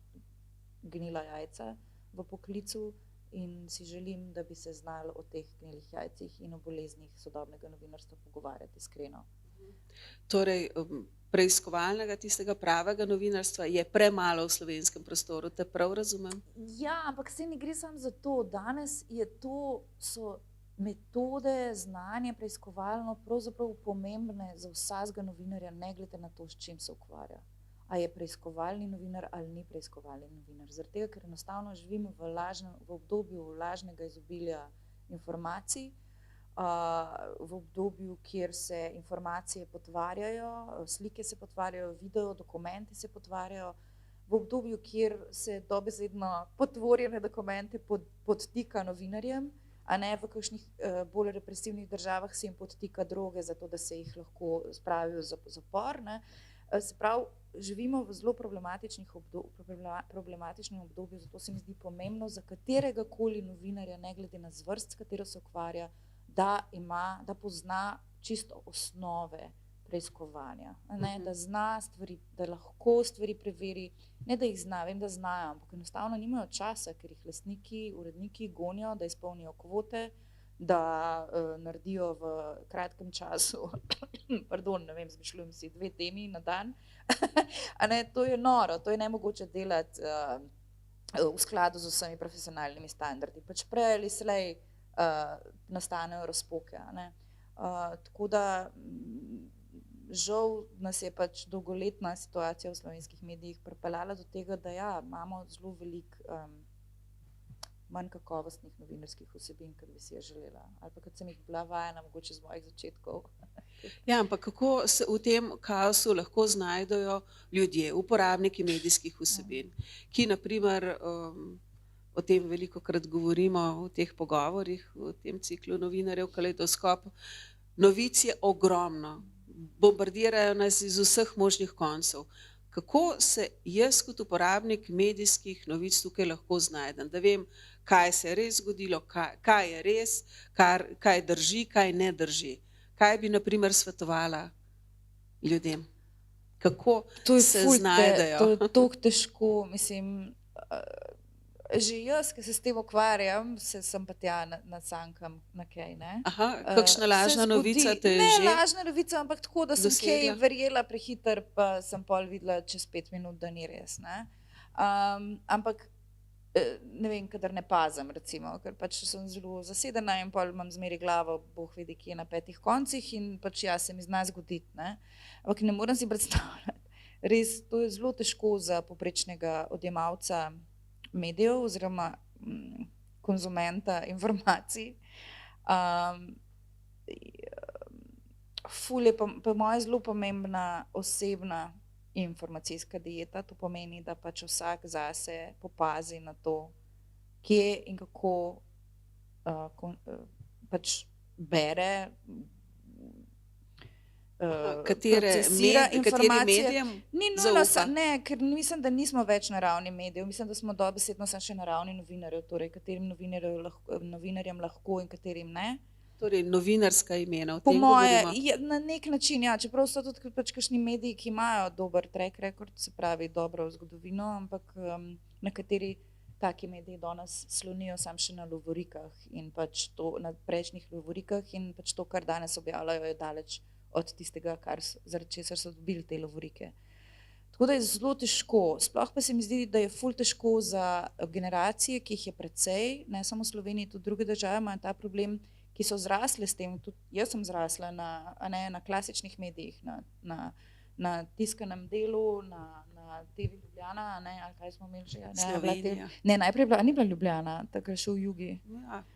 gnila jajca v poklicu in si želim, da bi se znali o teh gnilih jajcih in o boleznih sodobnega novinarstva pogovarjati iskreno. Torej, preiskovalnega, tistega pravega novinarstva je premalo v slovenskem prostoru, te prav razumem? Ja, ampak se ne gre samo za to. Danes so metode, znanje preiskovalno pravzaprav pomembne za vsakega novinarja, ne glede na to, s čim se ukvarja. A je preiskovalni novinar ali ni preiskovalni novinar. Zaradi tega, ker enostavno živimo v obdobju lažnega izobilja informacij, v obdobju, kjer se informacije potvarjajo, slike se potvarjajo, video, dokumenti se potvarjajo, v obdobju, kjer se dobesedno potvorjene dokumente podtika novinarjem, a ne v kakšnih bolj represivnih državah se jim podtika droge, zato da se jih lahko spravijo v zapor. Se pravi, živimo v zelo problematičnem obdobju, zato se mi zdi pomembno za katerega koli novinarja, ne glede na zvrst, s katero se ukvarja, da pozna čisto osnove preiskovanja, da zna stvari, da lahko stvari preveri, ne da jih zna, vem, da znajo, ampak enostavno nimajo časa, ker jih lastniki, uredniki gonijo, da izpolnijo kvote, da naredijo v kratkem času, ne vem, zmišljujem si 2 temi na dan, to je noro, to je nemogoče delati v skladu z vsemi profesionalnimi standardi, pač prej ali slej nastanejo razpoke. Tako da žal nas je pač dolgoletna situacija v slovenskih medijih pripeljala do tega, da ja, imamo zelo veliko manj kakovostnih novinarskih vsebin, kot bi si je želela. Ali pa kot sem jih bila vajena, mogoče z mojih začetkov. Ja, ampak kako se v tem kaosu lahko znajdejo ljudje, uporabniki medijskih vsebin, ki naprimer, o tem velikokrat govorimo v teh pogovorih, v tem ciklu novinarjev Kaleidoskop, novic je ogromno, bombardirajo nas iz vseh možnih koncev. Kako se jaz kot uporabnik medijskih novic tukaj lahko znajdem, da vem, kaj se je res zgodilo, kaj je res, kaj drži, kaj ne drži. Kaj bi naprimer svetovala ljudem? Kako se znajdejo? To je toliko težko, mislim, že jaz, ki se s tem ukvarjam, sem pa tja nacankam na kaj, ne. Aha, kakšna lažna novica te je že Ne lažna novica, ampak tako, da sem kaj verjela prehitro, pa sem pol videla čez 5 minut, da ni res, ne. Ampak ne vem, kadar ne pazim, recimo, ker pač sem zelo zasedena in pol imam zmeri glavo, Bog vedi, kje na 5 koncih in pač ja, se mi zna zgoditi, ne. Ampak ne morem si predstavljati. Res, to je zelo težko za povprečnega odjemalca medijev oziroma konzumenta informacij. Ful je po moje zelo pomembna osebna informacijska dieta, to pomeni, da pač vsak zase popazi na to, kje in kako pač bere, procesira informacije. Ni nujno, ne, ker mislim, da nismo več na ravni medijev, mislim, da smo dobesedno samo še na ravni novinarjev, torej katerim novinarjem lahko in katerim ne. Torej novinarska imena, o Po tem moje, govorimo. na nek način, ja, čeprav so tudi pač kakšni mediji, ki imajo dober track record, se pravi dobro zgodovino, ampak nekateri taki mediji danes slonijo samo še na lovorikah in pač to na prejšnjih lovorikah in pač to, kar danes objavljajo, je daleč od tistega, zaradi česar so dobili te lovorike. Tako da je zelo težko, sploh pa se mi zdi, da je ful težko za generacije, ki jih je precej, ne samo v Sloveniji, tudi druge države imajo ta problem, ki so zrasle s tem, tudi jaz sem zrasla na klasičnih medijih, na tiskanem delu, na TV Ljubljana, ali kaj smo imeli že? Slovenija. Ne, najprej ni bila Ljubljana, takrat še v Jugi.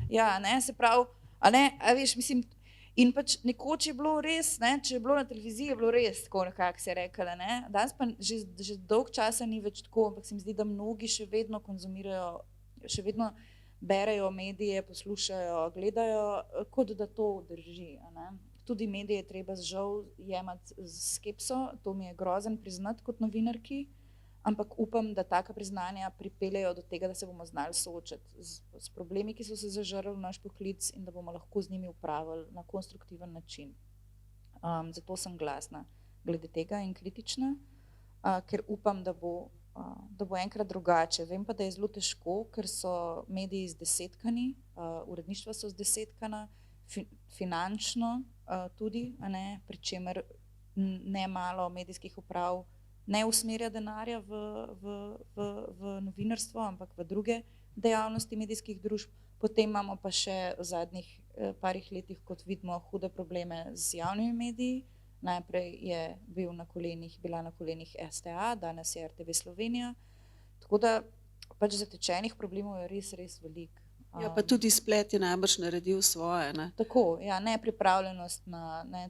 Ja, se pravi, a veš, mislim, in pač nekoč je bilo res, če je bilo na televiziji, je bilo res tako nekako se je rekla, danes pa že dolg časa ni več tako, ampak se mi zdi, da mnogi še vedno konzumirajo, še vedno berejo medije, poslušajo, gledajo, kot da to drži, tudi medije treba žal jemati s skepso, to mi je grozen priznati kot novinarki, ampak upam, da taka priznanja pripeljejo do tega, da se bomo znali soočati s problemi, ki so se zažrli v naš poklic in da bomo lahko z njimi upravili na konstruktiven način. Zato sem glasna glede tega in kritična, ker upam, da bo enkrat drugače. Vem pa, da je zelo težko, ker so mediji zdesetkani, uredništva so zdesetkana, finančno tudi, pri čemer ne malo medijskih uprav ne usmerja denarja v novinarstvo, ampak v druge dejavnosti medijskih družb. Potem imamo pa še v zadnjih parih letih, kot vidimo, hude probleme z javnimi mediji. Najprej je bila na kolenih STA, danes je RTV Slovenija. Tako da pač zatečenih problemov je res, res veliko. Ja, pa tudi splet je najbrž naredil svoje, ne? Tako, ja, nepripravljenost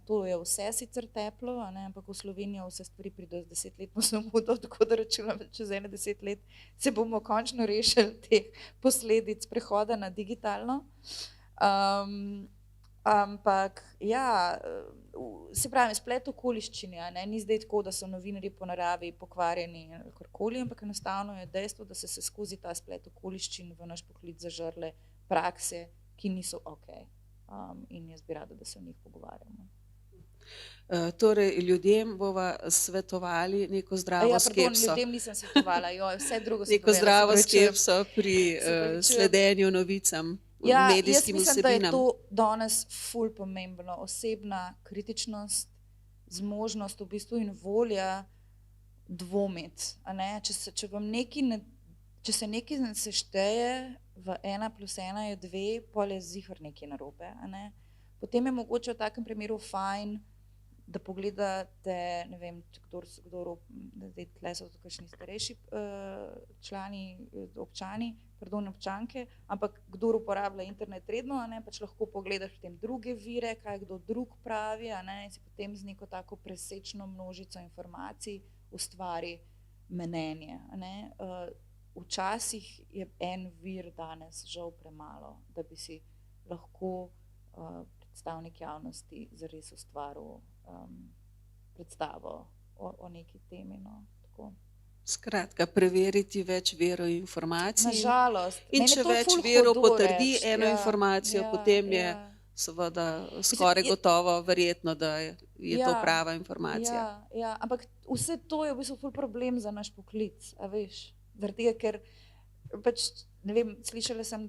to je vse sicer teplo, ampak v Slovenijo vse stvari pridejo z 10-letno zamudo, tako da računam, da čez 10 let se bomo končno rešili teh posledic prehoda na digitalno. Ampak ja, se pravi, splet okoliščin, ni zdaj tako, da so novinarji po naravi pokvarjeni ali karkoli, ampak enostavno je dejstvo, da se skozi ta splet okoliščin v naš poklic zažrle prakse, ki niso okej. In jaz bi rada, da se o njih pogovarjamo. Torej, ljudem bova svetovali neko zdravo skepso. Ljudem nisem svetovala, vse drugo sem Neko zdravo skepso pri opravičujem. sledenju novicam, Ja, jaz medijskim mislim, da je vsebinam. to danes ful pomembno. Osebna kritičnost, zmožnost v bistvu in volja dvomiti. Če se nekaj ne sešteje v 1 + 1 je 2, pol je ziher nekaj narobe. Potem je mogoče v takem primeru fajn, da pogledate, ne vem, zdaj tle so kakšni starejši člani, občanke, ampak kdor uporablja internet redno, pač lahko pogledaš potem druge vire, kaj kdo drug pravi, in si potem z neko tako presečno množico informacij ustvari mnenje. Včasih je en vir danes žal premalo, da bi si lahko predstavnik javnosti zares ustvaril predstavo o neki temi. Skratka, preveriti več virov informacij. Na žalost. In če več virov potrdi eno informacijo, potem je seveda skoraj gotovo verjetno, da je to prava informacija. Ja, ampak vse to je v bistvu ful problem za naš poklic, a veš. Zaradi tega, ker pač, ne vem, slišala sem,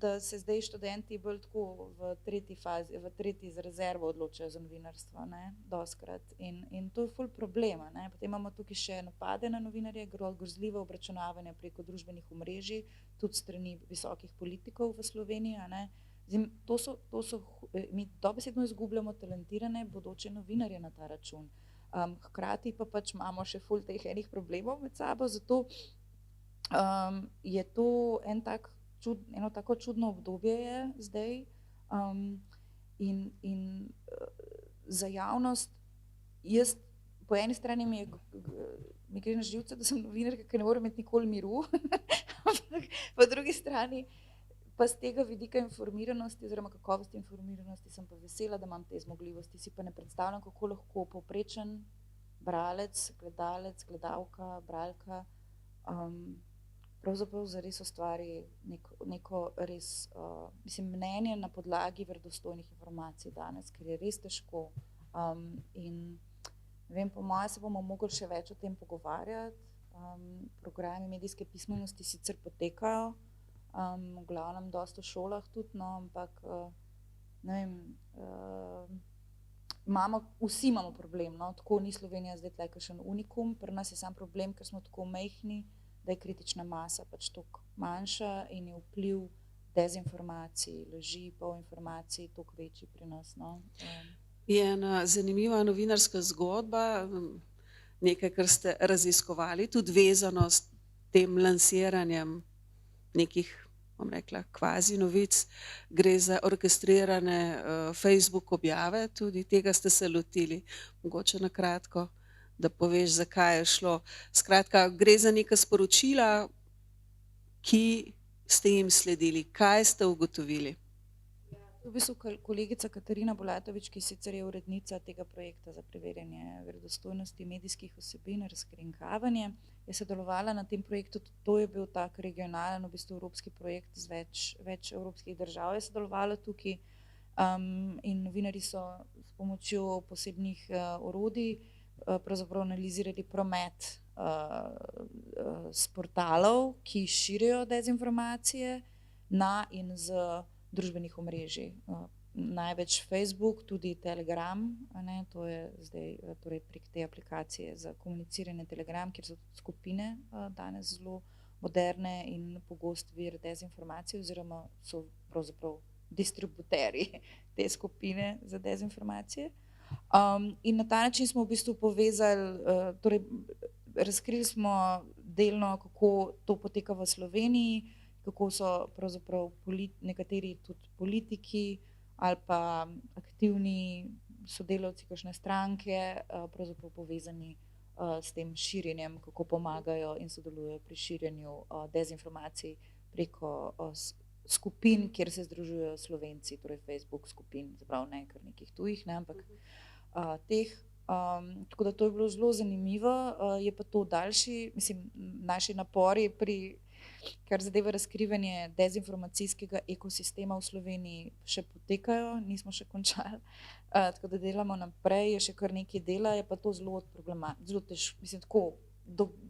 da se zdaj študenti bolj tako v tretji fazi, v tretji z rezervo odločajo za novinarstvo, dostikrat. In to je ful problem, Potem imamo tukaj še napade na novinarje, grozljive obračunavanja preko družbenih omrežij, tudi strani visokih politikov v Sloveniji, mi dobesedno izgubljamo talentirane bodoče novinarje na ta račun. Hkrati pa pač imamo še ful teh enih problemov med sabo, zato je to eno tako čudno obdobje je zdaj in za javnost, jaz po eni strani mi gre na živce, da sem novinarka, ker ne morem imeti nikoli miru, ampak po drugi strani pa z tega vidika informiranosti oziroma kakovosti informiranosti sem pa vesela, da imam te zmogljivosti, si pa ne predstavljam, kako lahko povprečen bralec, gledalec, gledalka, bralka pravzaprav zares ustvari neko res, mnenje na podlagi verodostojnih informacij danes, ker je res težko. In ne vem, po moje se bomo mogli še več o tem pogovarjati. Programi medijske pismenosti sicer potekajo, v glavnem dosti v šolah tudi, ampak ne vem, vsi imamo problem, tako ni Slovenija zdaj tle kakšen unikum, pri nas je sam problem, ker smo tako majhni, da je kritična masa pač toliko manjša in je vpliv dezinformacij, laži, polinformacij toliko večji pri nas. Je ena zanimiva novinarska zgodba, nekaj, kar ste raziskovali, tudi vezano s tem lansiranjem nekih, bom rekla, kvazi novic. Gre za orkestrirane Facebook objave, tudi tega ste se lotili. Mogoče na kratko, da poveš, zakaj je šlo. Skratka, gre za neka sporočila, ki ste jim sledili. Kaj ste ugotovili? V bistvu kolegica Katarina Bulatović, ki sicer je urednica tega projekta za preverjanje verodostojnosti medijskih vsebin, razkrinkavanje, je sodelovala na tem projektu. To je bil tak regionalen, v bistvu evropski projekt z več evropskih držav je sodelovalo tukaj. In novinarji so s pomočjo posebnih orodij pravzaprav analizirali promet s portalov, ki širijo dezinformacije na in z družbenih omrežij. Največ Facebook, tudi Telegram, ne, to je zdaj torej prek te aplikacije za komuniciranje Telegram, kjer so skupine danes zelo moderne in pogost vir dezinformacij oziroma so pravzaprav distributerji te skupine za dezinformacije. In na ta način smo v bistvu povezali, torej razkrili smo delno, kako to poteka v Sloveniji, kako so pravzaprav nekateri tudi politiki ali pa aktivni sodelavci kakšne stranke pravzaprav povezani s tem širjenjem, kako pomagajo in sodelujejo pri širjenju dezinformacij preko skupin, kjer se združujejo Slovenci, torej Facebook skupin, zapravo ne kar nekih tujih, ne, ampak teh. Tako da to je bilo zelo zanimivo, je pa to daljši, mislim, naši napori pri kar zadeva razkrivanje dezinformacijskega ekosistema v Sloveniji še potekajo, nismo še končali, tako da delamo naprej, je še kar nekaj dela, je pa to zelo težko, mislim, tako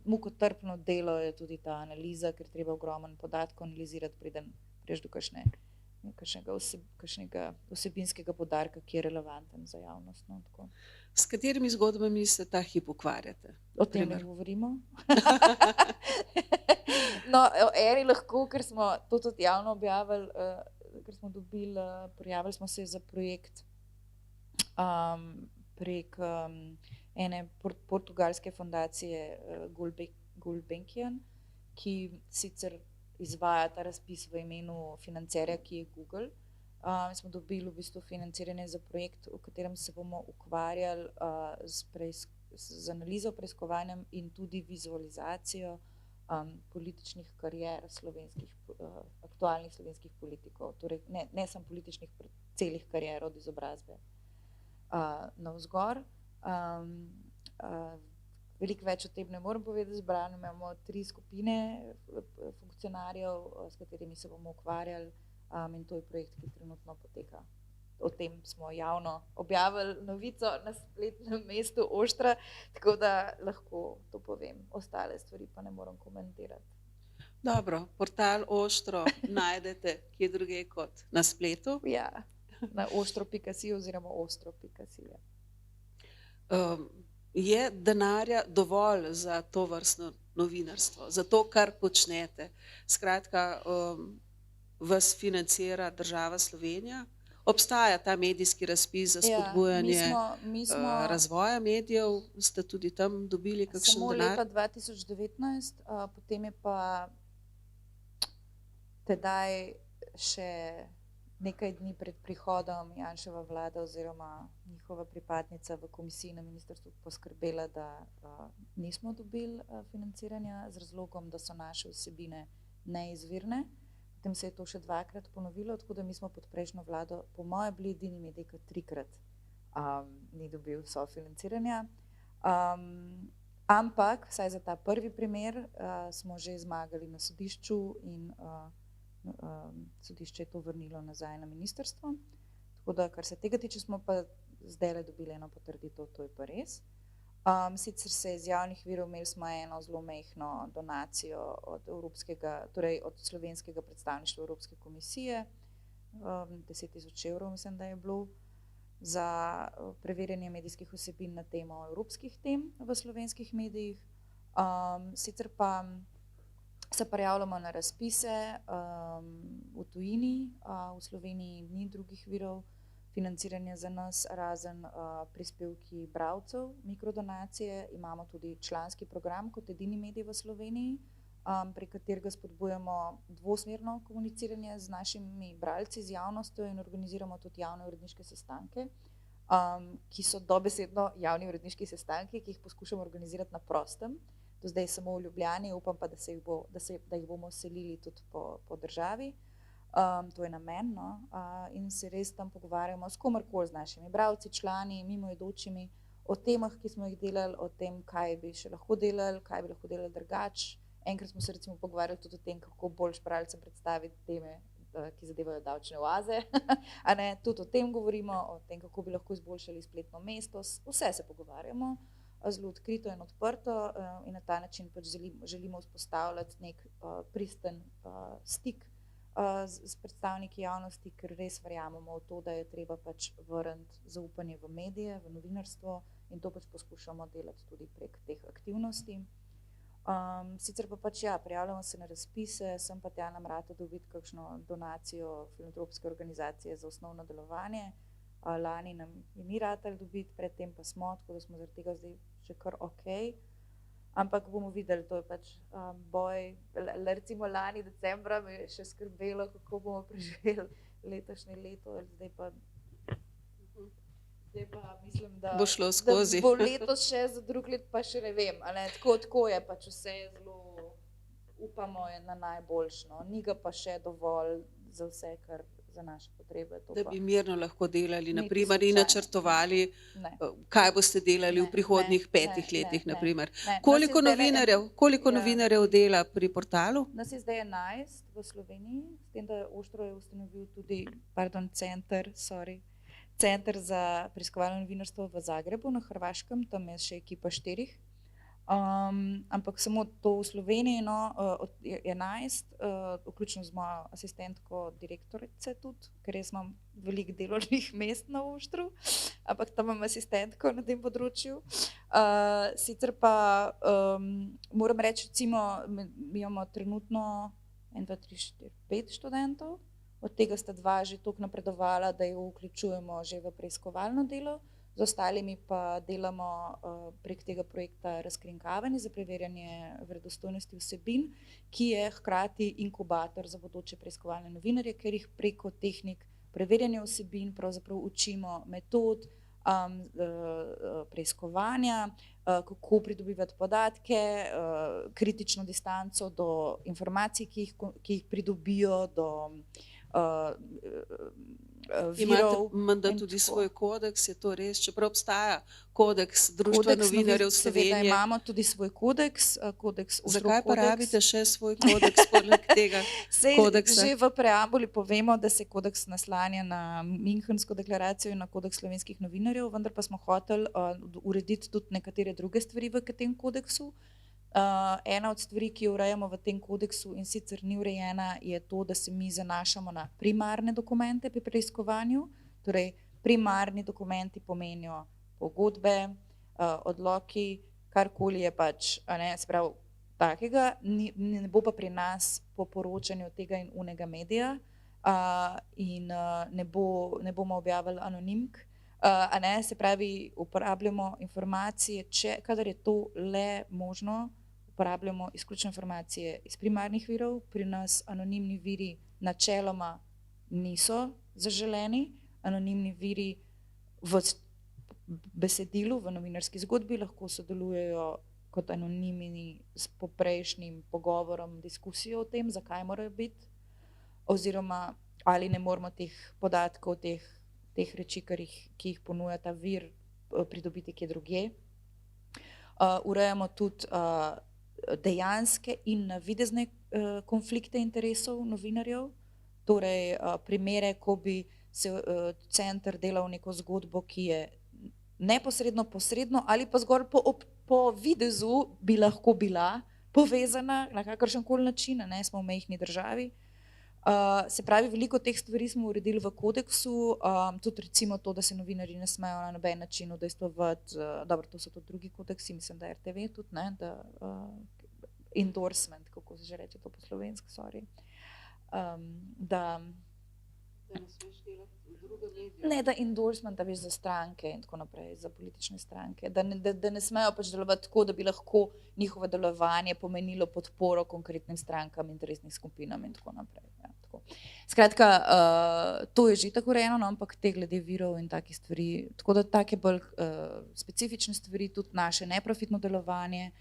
mukotrpno delo je tudi ta analiza, ker treba ogromno podatkov analizirati, preden prideš do kakšnega vsebinskega poudarka, ki je relevanten za javnost. No, tako. S katerimi zgodbami se ta hip ukvarjate? O tem ne govorimo. No, eni lahko, ker smo to tudi javno objavili, ker smo prijavili smo se za projekt prek ene portugalske fundacije Gulbenkian, ki sicer izvaja ta razpis v imenu financerja, ki je Google. Smo dobili v bistvu financiranje za projekt, v katerem se bomo ukvarjali z analizo, preiskovanjem in tudi vizualizacijo političnih karier aktualnih slovenskih politikov. Torej ne samo političnih, celih karier od izobrazbe navzgor. Veliko več o tem ne moram povedati, zbrano imamo 3 skupine funkcionarjev, s katerimi se bomo ukvarjali, in to je projekt, ki trenutno poteka. O tem smo javno objavili novico na spletnem mestu Oštra, tako da lahko to povem, ostale stvari pa ne moram komentirati. Dobro, portal Oštro najdete kje druge kot na spletu? Ja, na ostro.si oziroma ostro.si. Je denarja dovolj za to vrstno novinarstvo, za to, kar počnete? Skratka, vas financira država Slovenija? Obstaja ta medijski razpis za spodbujanje razvoja medijev? Ste tudi tam dobili kakšen samo denar? Samo leta 2019, potem je pa tedaj še nekaj dni pred prihodom Janševa vlada oziroma njihova pripadnica v komisiji na ministrstvu poskrbela, da nismo dobili financiranja z razlogom, da so naše vsebine neizvirne. Potem se je to še 2-krat ponovilo, tako da mi smo pod prejšnjo vlado, po moje bili edini medij, ki 3-krat ni dobil sofinanciranja. Ampak, vsaj za ta prvi primer, smo že zmagali na sodišču in sodišče je to vrnilo nazaj na ministrstvo. Tako da, kar se tega tiče, smo pa zdajle dobili eno potrditev, to je pa res. Sicer se iz javnih virov imeli smo eno zelo majhno donacijo od torej od slovenskega predstavništva Evropske komisije, 10.000 evrov mislim, da je bilo, za preverjanje medijskih vsebin na temo evropskih tem v slovenskih medijih. Sicer pa se prijavljamo na razpise v tujini, v Sloveniji ni drugih virov financiranja za nas, razen prispevki bralcev, mikrodonacije. Imamo tudi članski program kot edini medij v Sloveniji, prek katerega spodbujamo dvosmerno komuniciranje z našimi bralci, z javnostjo in organiziramo tudi javne uredniške sestanke, ki so dobesedno javni uredniški sestanki, ki jih poskušamo organizirati na prostem. Do zdaj samo v Ljubljani, upam pa, da jih bomo selili tudi po državi. To je namen, no? In se res tam pogovarjamo s komarkoli, z našimi bralci, člani, mimoidočimi, o temah, ki smo jih delali, o tem, kaj bi še lahko delali, kaj bi lahko delali drugače. Enkrat smo se recimo pogovarjali tudi o tem, kako boljš bralcem predstaviti teme, ki zadevajo davčne oaze. A ne, tudi o tem govorimo, o tem, kako bi lahko izboljšali spletno mesto. Vse se pogovarjamo, zelo odkrito in odprto, in na ta način pač želimo vzpostavljati nek pristen stik s predstavniki javnosti, ker res verjamemo v to, da je treba pač vrniti zaupanje v medije, v novinarstvo, in to pač poskušamo delati tudi prek teh aktivnosti. Sicer pa pač ja, prijavljamo se na razpise, sem pa tja nam rata dobiti kakšno donacijo filantropske organizacije za osnovno delovanje. Lani nam je ni ratalo dobiti, predtem pa smo, tako da smo zaradi tega zdaj še kar okej. Ampak bomo videli, to je pač boj. Recimo lani decembra me je še skrbelo, kako bomo preživeli letošnje leto, zdaj pa mislim, da Bo šlo skozi. Da bo letos še, za drug let pa še ne vem. Tako je pač vse zelo, upamo je na najboljšno. Ni ga pa še dovolj za vse, kar za naše potrebe. Da bi mirno lahko delali, naprimer, in slučajno. načrtovali, Ne. kaj boste delali v Ne, prihodnjih ne, 5 ne, letih, ne, naprimer. ne. Koliko Nas je zdajle koliko ja. novinarjev dela pri portalu? Nas je zdaj 11 v Sloveniji, s tem, da Oštro je ustanovil tudi, center za preiskovalno novinarstvo v Zagrebu na Hrvaškem, tam je še ekipa 4. Ampak samo to v Sloveniji, no, je 11, vključno z mojo asistentko direktorice tudi, ker jaz imam veliko delovnih mest na Oštru, ampak tam imam asistentko na tem področju. Sicer pa moram reči, recimo, mi imamo trenutno 1, 2, 3, 4, 5 študentov, od tega sta 2 že toliko napredovala, da jo vključujemo že v preiskovalno delo. Z ostalimi pa delamo prek tega projekta razkrinkavanje za preverjanje verodostojnosti vsebin, ki je hkrati inkubator za bodoče preiskovalne novinarje, ker jih preko tehnik preverjanja vsebin pravzaprav učimo metod preiskovanja, kako pridobivati podatke, kritično distanco do informacij, ki jih pridobijo, do virov. Imate menda tudi svoj kodeks, je to res, čeprav obstaja kodeks Društva novinarjev Slovenije. Seveda imamo tudi svoj kodeks, kodeks Oštro Zakaj pa kodeks. rabite še svoj kodeks poleg tega kodeksa? Že v preambuli povemo, da se kodeks naslanja na Münchensko deklaracijo in na kodeks slovenskih novinarjev, vendar pa smo hoteli urediti tudi nekatere druge stvari v tem kodeksu. Ena od stvari, ki jo urejamo v tem kodeksu in sicer ni urejena, je to, da se mi zanašamo na primarne dokumente pri preiskovanju. Torej, primarni dokumenti pomenijo pogodbe, odloki, karkoli je pač, se pravi, takega, ne bo pa pri nas po poročanju tega in unega medija in ne bomo objavili anonimk. Se pravi, uporabljamo informacije, kadar je to le možno, uporabljamo izključno informacije iz primarnih virov. Pri nas anonimni viri načeloma niso zaželeni. Anonimni viri v besedilu, v novinarski zgodbi lahko sodelujejo kot anonimni s poprejšnjim pogovorom, diskusijo o tem, zakaj morajo biti, oziroma ali ne moramo teh podatkov, teh reči, ki jih ponuja ta vir, pridobiti kje drugje. Urejamo tudi dejanske in navidezne konflikte interesov novinarjev, torej primere, ko bi se center delal neko zgodbo, ki je neposredno, posredno ali pa zgolj po videzu bi lahko bila povezana na kakršenkoli način, smo v majhni državi. Se pravi, veliko teh stvari smo uredili v kodeksu, tudi recimo to, da se novinarji ne smejo na noben način udejstvovati, dobro, to so tudi drugi kodeksi, mislim, da RTV tudi, da endorsement, kako se že reče to po slovensko, sorry, da ne smeš delati v drugem mediju. Ne, da endorsement, da veš, za stranke in tako naprej, za politične stranke, da ne smejo pač delovati tako, da bi lahko njihovo delovanje pomenilo podporo konkretnim strankam, interesnim skupinam in tako naprej. Ja, tako. Skratka, to je že tako urejeno, no, ampak te glede virov in takih stvari, tako da take bolj specifične stvari, tudi naše neprofitno delovanje,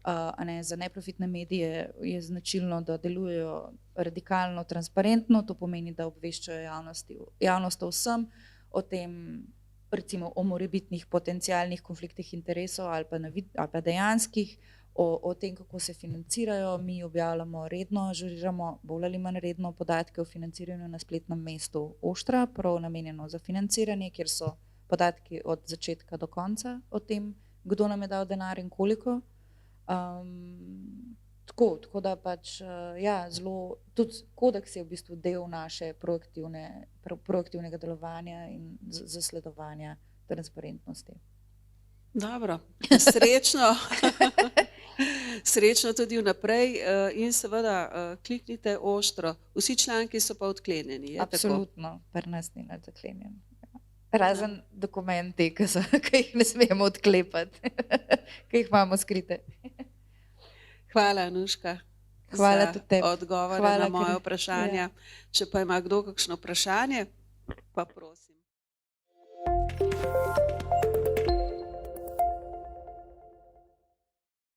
a ne, za neprofitne medije je značilno, da delujejo radikalno transparentno, to pomeni, da obveščajo javnost o vsem, o tem, recimo o morebitnih potencialnih konfliktih interesov ali pa dejanskih, o tem, kako se financirajo. Mi objavljamo redno, ažuriramo bolj ali manj redno podatke o financiranju na spletnem mestu Oštra, prav namenjeno za financiranje, kjer so podatki od začetka do konca o tem, kdo nam je dal denar in koliko. Tako da pač, ja, zelo, tudi kodeks je v bistvu del naše proaktivnega delovanja in zasledovanja transparentnosti. Dobro, srečno. Srečno tudi vnaprej in seveda kliknite Oštro. Vsi članki so pa odklenjeni, je tako? Absolutno, pri nas ni nič zaklenjen. Razen dokumenti, ki jih ne smemo odklepati, ki jih imamo skrite. Hvala, Anuška, Hvala za tudi tebi. odgovore Hvala, na moje ker- vprašanja. Če pa ima kdo kakšno vprašanje, pa prosim.